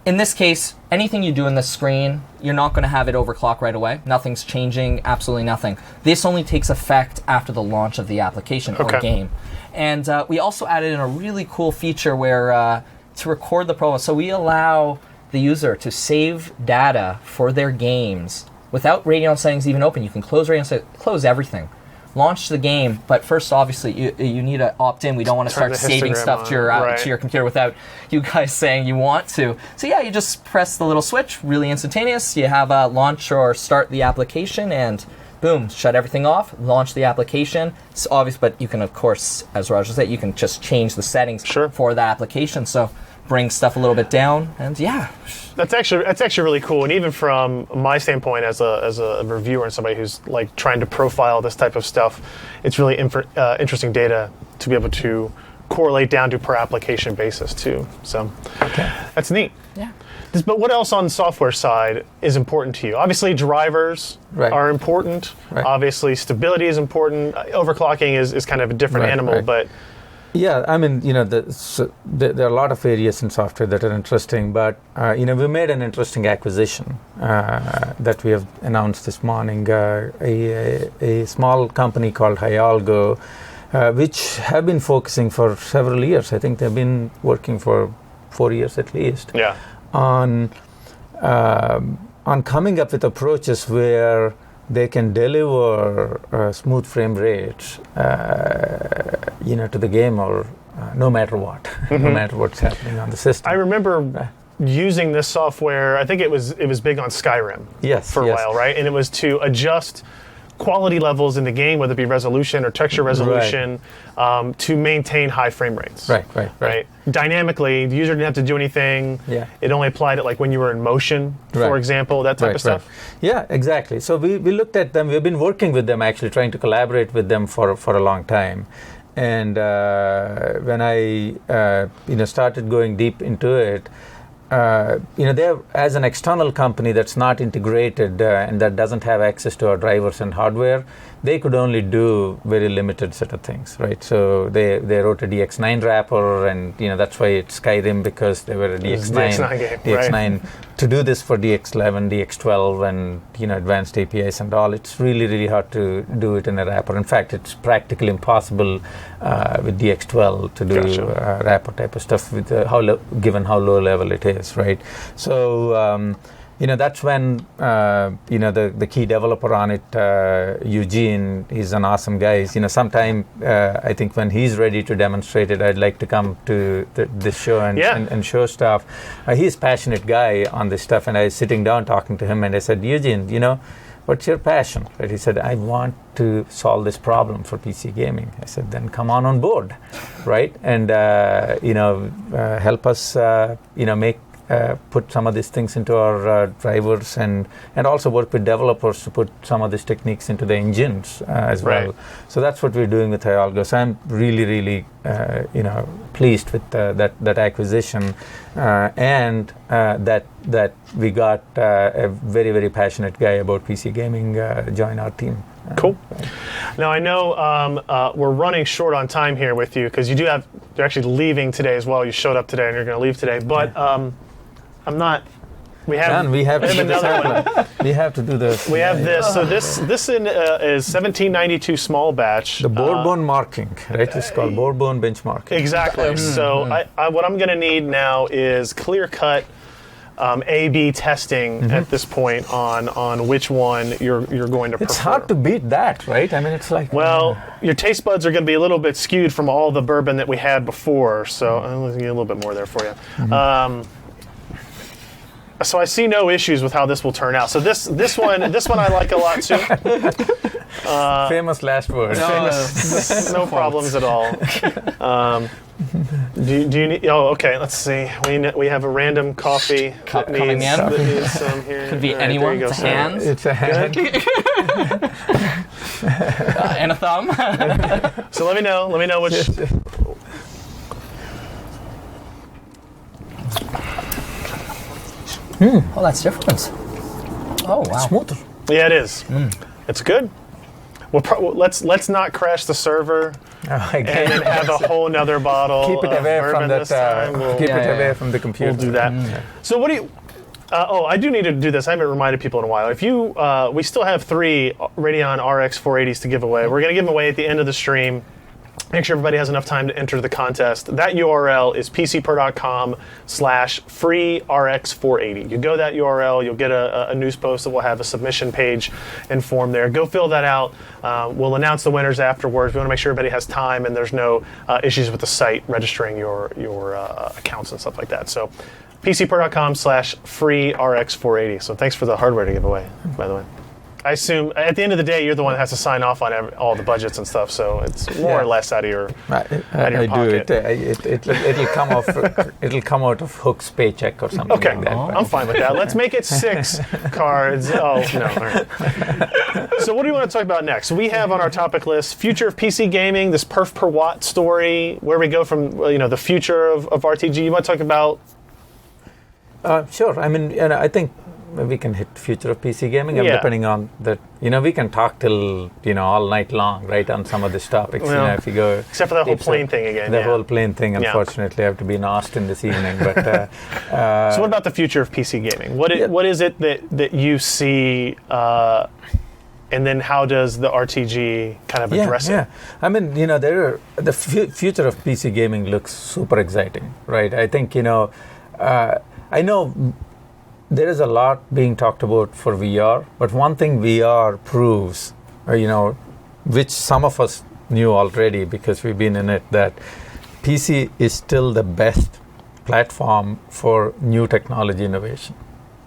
in this case, anything you do in the screen, you're not going to have it overclock right away. Nothing's changing, absolutely nothing. This only takes effect after the launch of the application or game. And we also added in a really cool feature where to record the profile. So we allow the user to save data for their games without Radeon settings even open. You can close Radeon settings, close everything, launch the game. But first, obviously, you need to opt in. We don't want to start saving stuff to your computer without you guys saying you want to. So yeah, you just press the little switch, really instantaneous. You have launch or start the application, and boom, shut everything off, launch the application. It's obvious, but you can, of course, as Roger said, you can just change the settings for that application. So bring stuff a little bit down, and that's actually really cool. And even from my standpoint as a reviewer and somebody who's trying to profile this type of stuff, it's really interesting data to be able to correlate down to per application basis too. So that's neat. Yeah. But what else on the software side is important to you? Obviously, drivers are important. Right. Obviously, stability is important. Overclocking is kind of a different animal, but yeah, there are a lot of areas in software that are interesting, but we made an interesting acquisition that we have announced this morning. A small company called Hyalgo, which have been focusing for several years. I think they've been working for 4 years at least. Yeah. on coming up with approaches where they can deliver smooth frame rates, to the game, or no matter what, no matter what's happening on the system. I remember using this software. I think it was big on Skyrim. For a while, right? And it was to adjust quality levels in the game, whether it be resolution or texture resolution, to maintain high frame rates. Right. Dynamically, the user didn't have to do anything. Yeah. It only applied it like when you were in motion, for example, that type of stuff. Yeah, exactly. So we looked at them. We've been working with them, actually trying to collaborate with them for a long time. And when I started going deep into it, they're, as an external company that's not integrated and that doesn't have access to our drivers and hardware, they could only do very limited set of things, right? So they wrote a DX9 wrapper, and that's why it's Skyrim, because they were a DX9 game, DX9. To do this for DX11, DX12, and advanced APIs and all, it's really, really hard to do it in a wrapper. In fact, it's practically impossible with DX12 to do wrapper type of stuff with given how low level it is, right? So that's when the key developer on it, Eugene, he's an awesome guy. Sometime I think when he's ready to demonstrate it, I'd like to come to this show and show stuff. He's a passionate guy on this stuff, and I was sitting down talking to him, and I said, Eugene, what's your passion? Right? He said, I want to solve this problem for PC gaming. I said, then come on board, right? And help us, put some of these things into our drivers, and also work with developers to put some of these techniques into the engines as well. So that's what we're doing with iAlgo. So I'm really, really, pleased with that acquisition, and that we got a very, very passionate guy about PC gaming join our team. Cool. Now I know we're running short on time here with you, because you're actually leaving today as well. You showed up today and you're going to leave today, but I'm not. We have another one. We have to do this. We have this. So this is 1792 small batch. The Bourbon marking, right? It's called Bourbon benchmark. Exactly. So what I'm going to need now is clear-cut A/B testing at this point on which one you're going to prefer. It's hard to beat that, right? I mean, it's like... Well, your taste buds are going to be a little bit skewed from all the bourbon that we had before, so I'm going to get a little bit more there for you. So I see no issues with how this will turn out. So this one I like a lot too. Famous last word. No problems at all. Do you need? Oh, okay. Let's see. We have a random coffee cup coming in. That needs some here. Could be anyone. It's a hand. It's a hand. And a thumb. So let me know which. Oh, that's different. Oh, wow. Smoother. Yeah, it is. It's good. Let's not crash the server and then have a whole nother bottle. Keep it away from that. Keep it away from the computer. We'll do that. So what do you? I do need to do this. I haven't reminded people in a while. If you, we still have 3 Radeon RX 480s to give away. We're going to give them away at the end of the stream. Make sure everybody has enough time to enter the contest. That URL is pcper.com/freerx480. You go that URL, you'll get a news post that will have a submission page and form there. Go fill that out. We'll announce the winners afterwards. We want to make sure everybody has time and there's no issues with the site registering your accounts and stuff like that. So pcper.com/freerx480. So thanks for the hardware to give away, by the way. I assume at the end of the day, you're the one that has to sign off on all the budgets and stuff, so it's more or less out of your pocket. It'll come off. It'll come out of Hook's paycheck or something like that. I'm fine with that. Let's make it 6 cards. Oh no! All right. So what do you want to talk about next? We have on our topic list future of PC gaming, this perf per watt story, where we go from the future of RTG. You want to talk about? Sure. I mean, I think we can hit future of PC gaming, depending on that. We can talk till all night long, right, on some of these topics. Well, if you go, except for that whole plane thing again. The whole plane thing. Unfortunately, I have to be in Austin this evening. But so, what about the future of PC gaming? What is it that you see? And then how does the RTG kind of address it? I mean, the future of PC gaming looks super exciting, right? I think I know there is a lot being talked about for VR, but one thing VR proves, which some of us knew already because we've been in it, that PC is still the best platform for new technology innovation.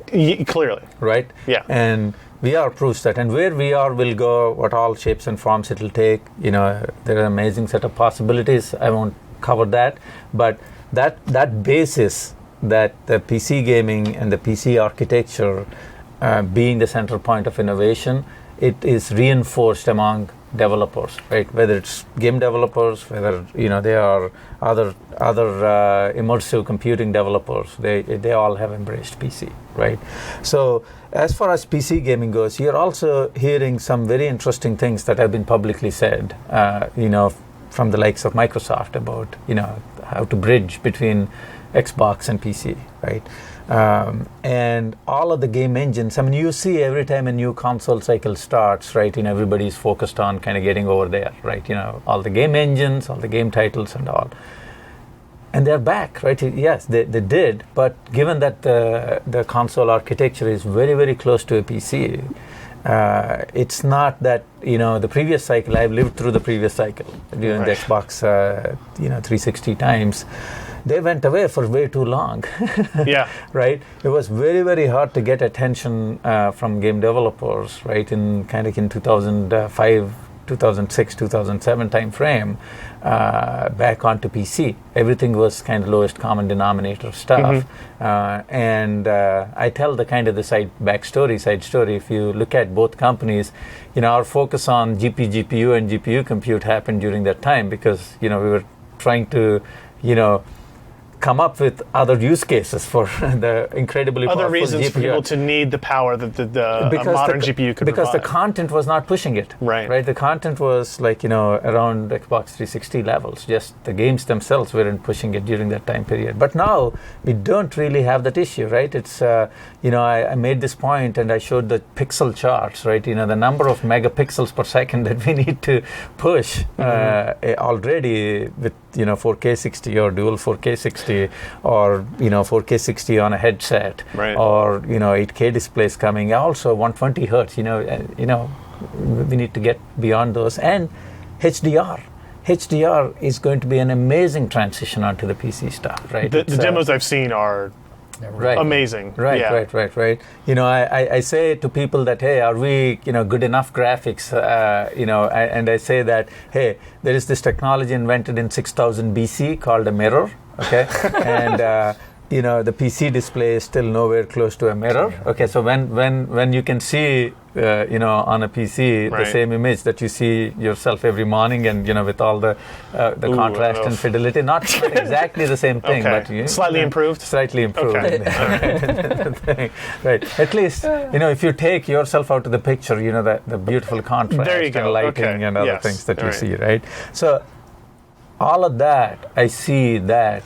Clearly. Right? Yeah. And VR proves that. And where VR will go, what all shapes and forms it will take, there are an amazing set of possibilities. I won't cover that. But that basis, that the PC gaming and the PC architecture being the central point of innovation, it is reinforced among developers, right? Whether it's game developers, whether they are other immersive computing developers, they all have embraced PC, right? So as far as PC gaming goes, you're also hearing some very interesting things that have been publicly said, from the likes of Microsoft about how to bridge between Xbox and PC, right? And all of the game engines, you see every time a new console cycle starts, right, everybody's focused on kind of getting over there, right? All the game engines, all the game titles and all. And they're back, right? Yes, they did, but given that the console architecture is very, very close to a PC, it's not that, the previous cycle, I've lived through the previous cycle during the Xbox, 360 times. They went away for way too long. Yeah. Right? It was very, very hard to get attention from game developers, right? In 2005, 2006, 2007 time frame, back onto PC. Everything was kind of lowest common denominator stuff. And I tell the side story. If you look at both companies, our focus on GPU and GPU compute happened during that time because, we were trying to, come up with other use cases for the incredibly powerful other reasons GPU. for people to need the power that the modern GPU could because provide. The content was not pushing it. Right. The content was around Xbox 360 levels. Just the games themselves weren't pushing it during that time period. But now we don't really have that issue, right? It's I made this point and I showed the pixel charts, right? The number of megapixels per second that we need to push already with 4K 60 or dual 4K 60 or 4K 60 on a headset, right. or 8K displays coming, also 120 hertz. We need to get beyond those, and HDR is going to be an amazing transition onto the PC stuff, right? The demos I've seen are amazing. Right. I say to people that, hey, are we, good enough graphics? And I say that, hey, there is this technology invented in 6000 BC called a mirror, okay? And, the PC display is still nowhere close to a mirror. Okay, so when you can see, on a PC, the same image that you see yourself every morning, and with all the contrast and fidelity, not exactly the same thing, but slightly improved. Slightly improved. Okay. Right. At least if you take yourself out of the picture, the beautiful contrast and lighting and other things that you see, right? So all of that, I see that.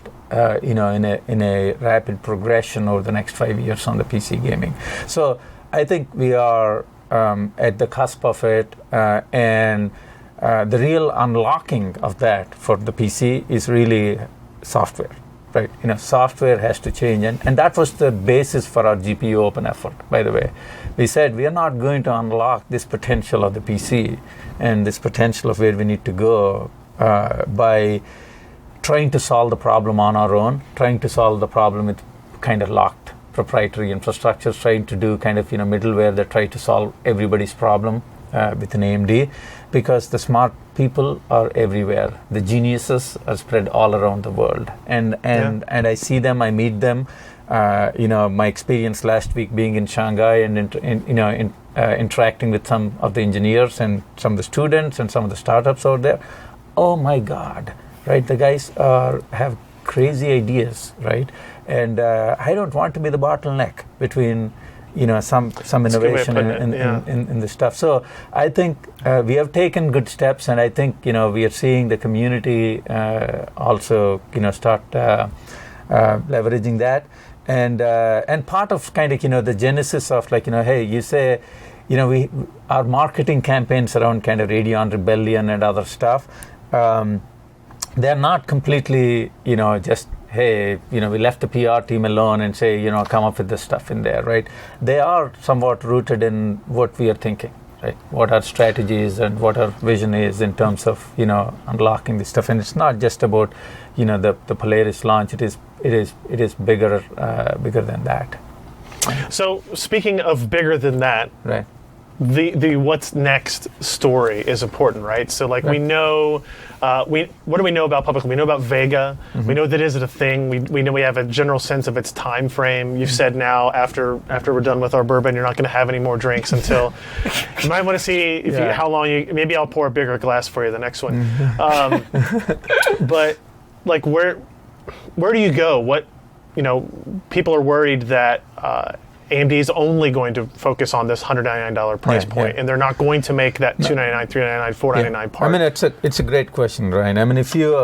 In a rapid progression over the next 5 years on the PC gaming. So I think we are at the cusp of it, and the real unlocking of that for the PC is really software, right? Software has to change, and that was the basis for our GPU open effort, by the way. We said we are not going to unlock this potential of the PC and this potential of where we need to go by trying to solve the problem on our own, trying to solve the problem with kind of locked proprietary infrastructures, trying to do kind of middleware that try to solve everybody's problem with an AMD, because the smart people are everywhere. The geniuses are spread all around the world, and I see them, I meet them. My experience last week being in Shanghai and interacting with some of the engineers and some of the students and some of the startups out there. Oh my God. Right, the guys have crazy ideas, right? And I don't want to be the bottleneck between, some innovation in this stuff. So I think we have taken good steps, and I think we are seeing the community also start leveraging that, and part of kind of the genesis of hey, you say, our marketing campaigns around kind of Radeon Rebellion and other stuff. They're not completely, just hey, we left the PR team alone and say, come up with this stuff in there, right? They are somewhat rooted in what we are thinking, right? What our strategy is and what our vision is in terms of, unlocking this stuff. And it's not just about, the Polaris launch. It is bigger than that. So speaking of bigger than that, right? The what's next story is important, right? So we know, what do we know about publicly? We know about Vega. Mm-hmm. We know that is it a thing. We know we have a general sense of its time frame. You've said now after we're done with our bourbon, you're not going to have any more drinks until you might want to see how long maybe I'll pour a bigger glass for you the next one. Mm-hmm. But where do you go? What people are worried that AMD is only going to focus on this $199 price point, and they're not going to make that $299, $399, $499 part. I mean, it's a great question, Ryan. I mean, if you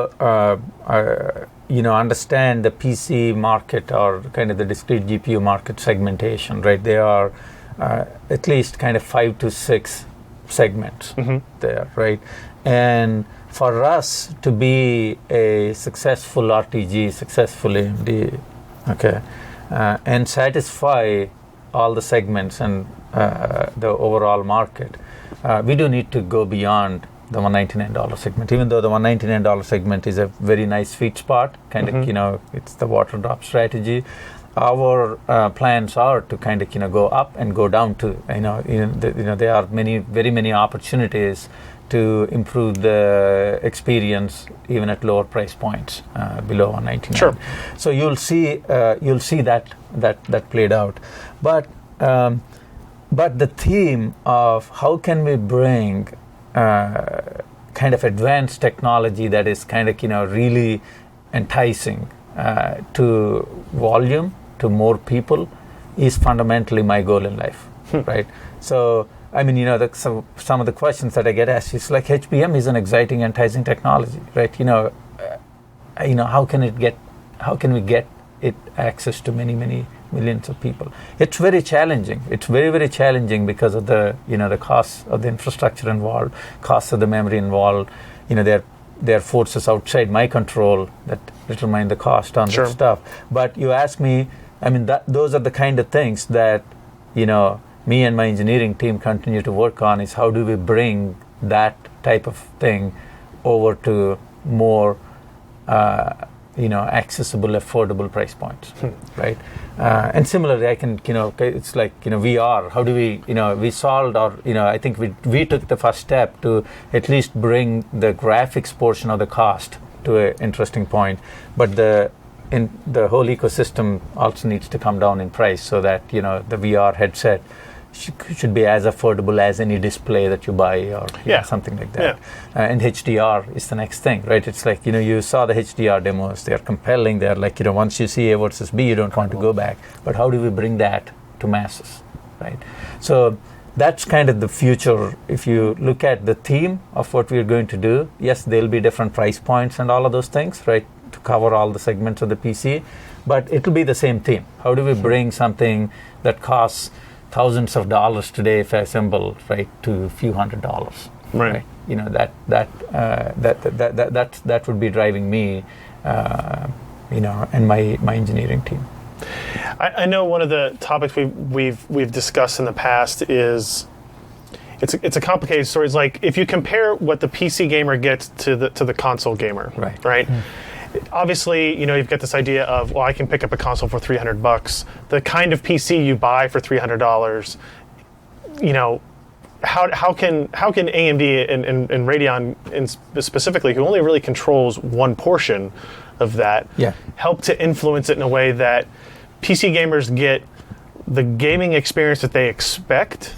understand the PC market or kind of the discrete GPU market segmentation, right? There are at least kind of 5 to 6 segments there, right? And for us to be a successful RTG, successful AMD, and satisfy all the segments and the overall market, we do need to go beyond the $199 segment. Even though the $199 segment is a very nice sweet spot, kind of, it's the water drop strategy. Our plans are to kind of, go up and go down to, there are very many opportunities to improve the experience even at lower price points below $199. Sure. So you'll see that played out, but the theme of how can we bring kind of advanced technology that is kind of really enticing to volume, to more people, is fundamentally my goal in life, right? So I mean, some of the questions that I get asked is like, HBM is an exciting, enticing technology, right? How can we get it access to many millions of people? It's very challenging. It's very, very challenging because of the cost of the infrastructure involved, cost of the memory involved. There are forces outside my control that determine the cost on that stuff. But you ask me, I mean, those are the kind of things that me and my engineering team continue to work on, is how do we bring that type of thing over to more, accessible, affordable price points, right? And similarly, I can, it's like, VR. How do we, we solved our, I think we took the first step to at least bring the graphics portion of the cost to an interesting point, but the whole ecosystem also needs to come down in price so that, the VR headset should be as affordable as any display that you buy or something like that. And HDR is the next thing, right? It's like, you saw the HDR demos. They're compelling. They're like, once you see A versus B, you don't want to go back. But how do we bring that to masses, right? So that's kind of the future. If you look at the theme of what we're going to do, yes, there'll be different price points and all of those things, right, to cover all the segments of the PC. But it'll be the same theme. How do we bring something that costs thousands of dollars today if assembled, right, to a few $100s, right? That would be driving me, and my engineering team. I know one of the topics we've discussed in the past is it's a complicated story. It's like if you compare what the PC gamer gets to the console gamer, right? Obviously, you've got this idea of, well, I can pick up a console for $300. The kind of PC you buy for $300, how can AMD and Radeon specifically, who only really controls one portion of that, help to influence it in a way that PC gamers get the gaming experience that they expect,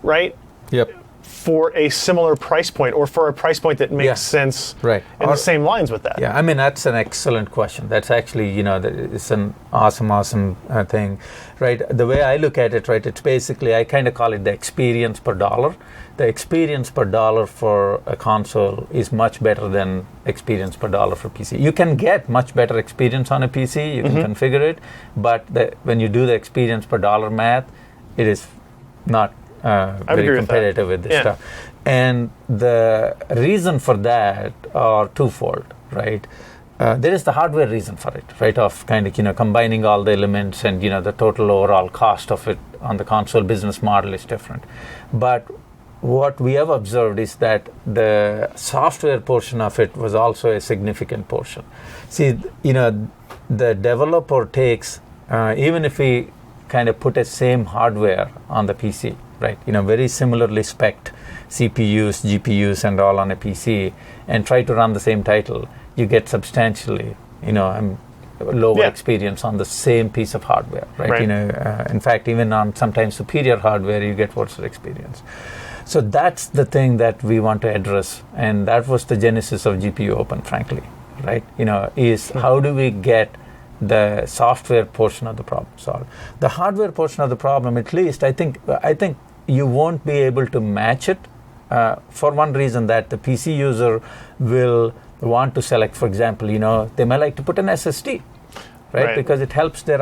right? Yep. For a similar price point, or for a price point that makes sense, right, in the same lines with that. Yeah, I mean, that's an excellent question. That's actually, it's an awesome thing, right? The way I look at it, right, it's basically, I kind of call it the experience per dollar. The experience per dollar for a console is much better than experience per dollar for PC. You can get much better experience on a PC, you can configure it, but when you do the experience per dollar math, it is not very competitive with this stuff. And the reason for that are twofold, right? there is the hardware reason for it, right? Of kind of combining all the elements and the total overall cost of it on the console business model is different. But what we have observed is that the software portion of it was also a significant portion. See, the developer takes even if we kind of put a same hardware on the PC, right? Very similarly spec'd CPUs, GPUs, and all on a PC, and try to run the same title, you get substantially, lower experience on the same piece of hardware, right? In fact, even on sometimes superior hardware, you get worse experience. So that's the thing that we want to address, and that was the genesis of GPU Open, frankly, right? Is how do we get the software portion of the problem solved? The hardware portion of the problem, at least, I think you won't be able to match it for one reason, that the PC user will want to select, for example, they may like to put an SSD, right? Because it helps their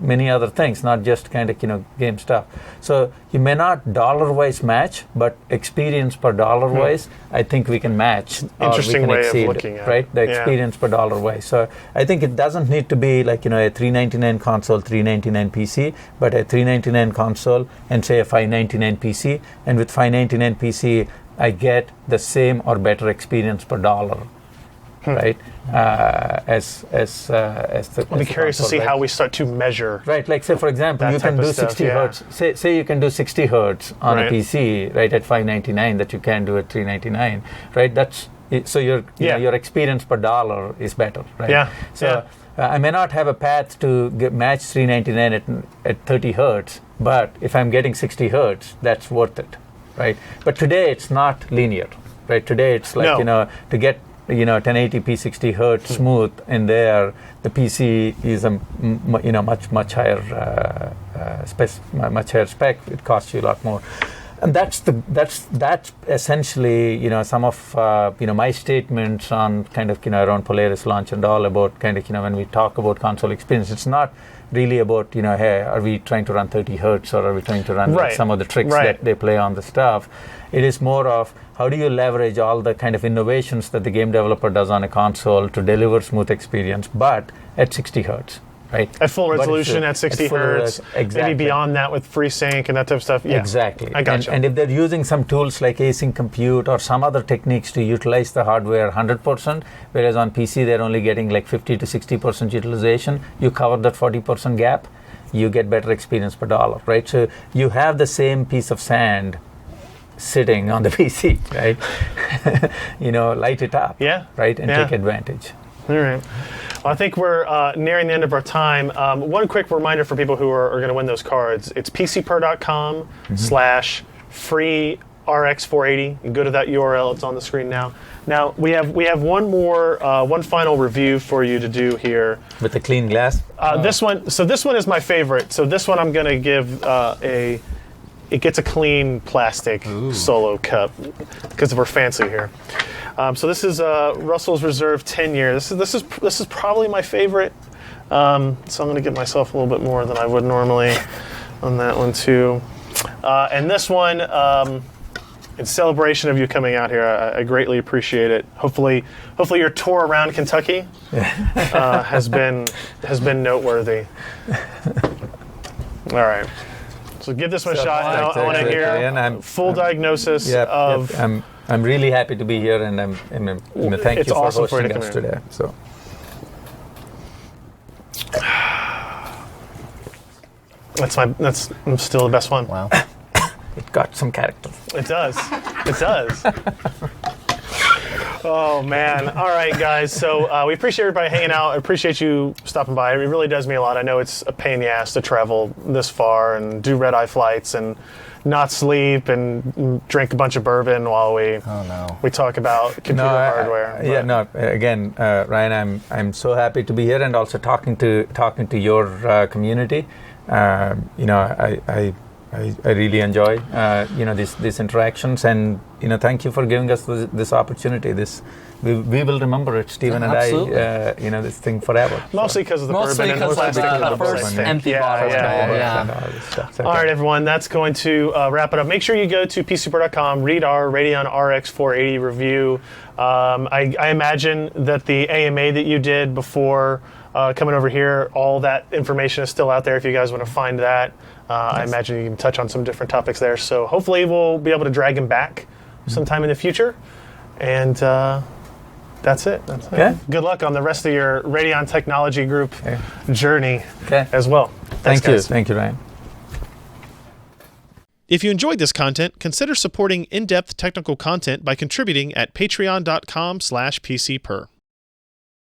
many other things, not just kind of game stuff. So you may not dollar-wise match, but experience per dollar-wise, I think we can match. Interesting we can way exceed, of looking at right? The experience per dollar-wise. So I think it doesn't need to be like a $399 console, $399 PC, but a $399 console and say a $599 PC, and with $599 PC, I get the same or better experience per dollar. Right, as the. I'll be curious to see how we start to measure. Right, like say for example, you can do 60 hertz. Say you can do 60 hertz on a PC, right, at $599 that you can do at $399, right? That's so your experience per dollar is better, right? Yeah. So I may not have a path to match $399 at 30 hertz, but if I'm getting 60 hertz, that's worth it, right? But today it's not linear, right? Today it's like to get 1080p 60 hertz smooth in there, the PC is a much higher much higher spec. It costs you a lot more, and that's essentially some of my statements on kind of around Polaris launch and all about kind of when we talk about console experience. It's not really about hey, are we trying to run 30 hertz or are we trying to run like some of the tricks that they play on the stuff. It is more of how do you leverage all the kind of innovations that the game developer does on a console to deliver smooth experience, but at 60 hertz, right? At full resolution, at 60 hertz, exactly. Maybe beyond that with FreeSync and that type of stuff. Yeah. Exactly. I gotcha. And if they're using some tools like async compute or some other techniques to utilize the hardware 100%, whereas on PC they're only getting like 50 to 60% utilization, you cover that 40% gap, you get better experience per dollar, right? So you have the same piece of sand sitting on the PC, right? Light it up, right, and take advantage. All right. Well, I think we're nearing the end of our time. One quick reminder for people who are going to win those cards. It's pcper.com/free RX480. You go to that URL. It's on the screen now. Now we have one final review for you to do here. With the clean glass? This one. So this one is my favorite. So this one I'm going to give it gets a clean plastic solo cup because we're fancy here. So this is Russell's Reserve 10-year. This is probably my favorite. So I'm going to give myself a little bit more than I would normally on that one too. And this one, in celebration of you coming out here, I greatly appreciate it. Hopefully your tour around Kentucky has been noteworthy. All right. So give this one a shot. I want to hear full diagnosis of. I'm really happy to be here, and thank you for hosting us today. So. That's still the best one. Wow. It got some character. It does. It does. Oh, man. All right, guys. So we appreciate everybody hanging out. I appreciate you stopping by. It really does mean a lot. I know it's a pain in the ass to travel this far and do red-eye flights and not sleep and drink a bunch of bourbon while we talk about computer hardware. Again, Ryan, I'm so happy to be here and also talking to your community. I I really enjoy these interactions, and thank you for giving us this opportunity. We will remember it, Stephen and Absolutely. I, this thing forever. Mostly because of the Mostly bourbon and because of plastic. the first empty bottle. And all this stuff. All right, everyone, that's going to wrap it up. Make sure you go to PCPro.com, read our Radeon RX 480 review. I imagine that the AMA that you did before coming over here, all that information is still out there if you guys want to find that. I imagine you can touch on some different topics there. So hopefully we'll be able to drag him back sometime in the future. And that's it. Okay. Good luck on the rest of your Radeon Technology Group journey as well. Thanks, Thank you. guys. Thank you, Ryan. If you enjoyed this content, consider supporting in-depth technical content by contributing at patreon.com/PCPer.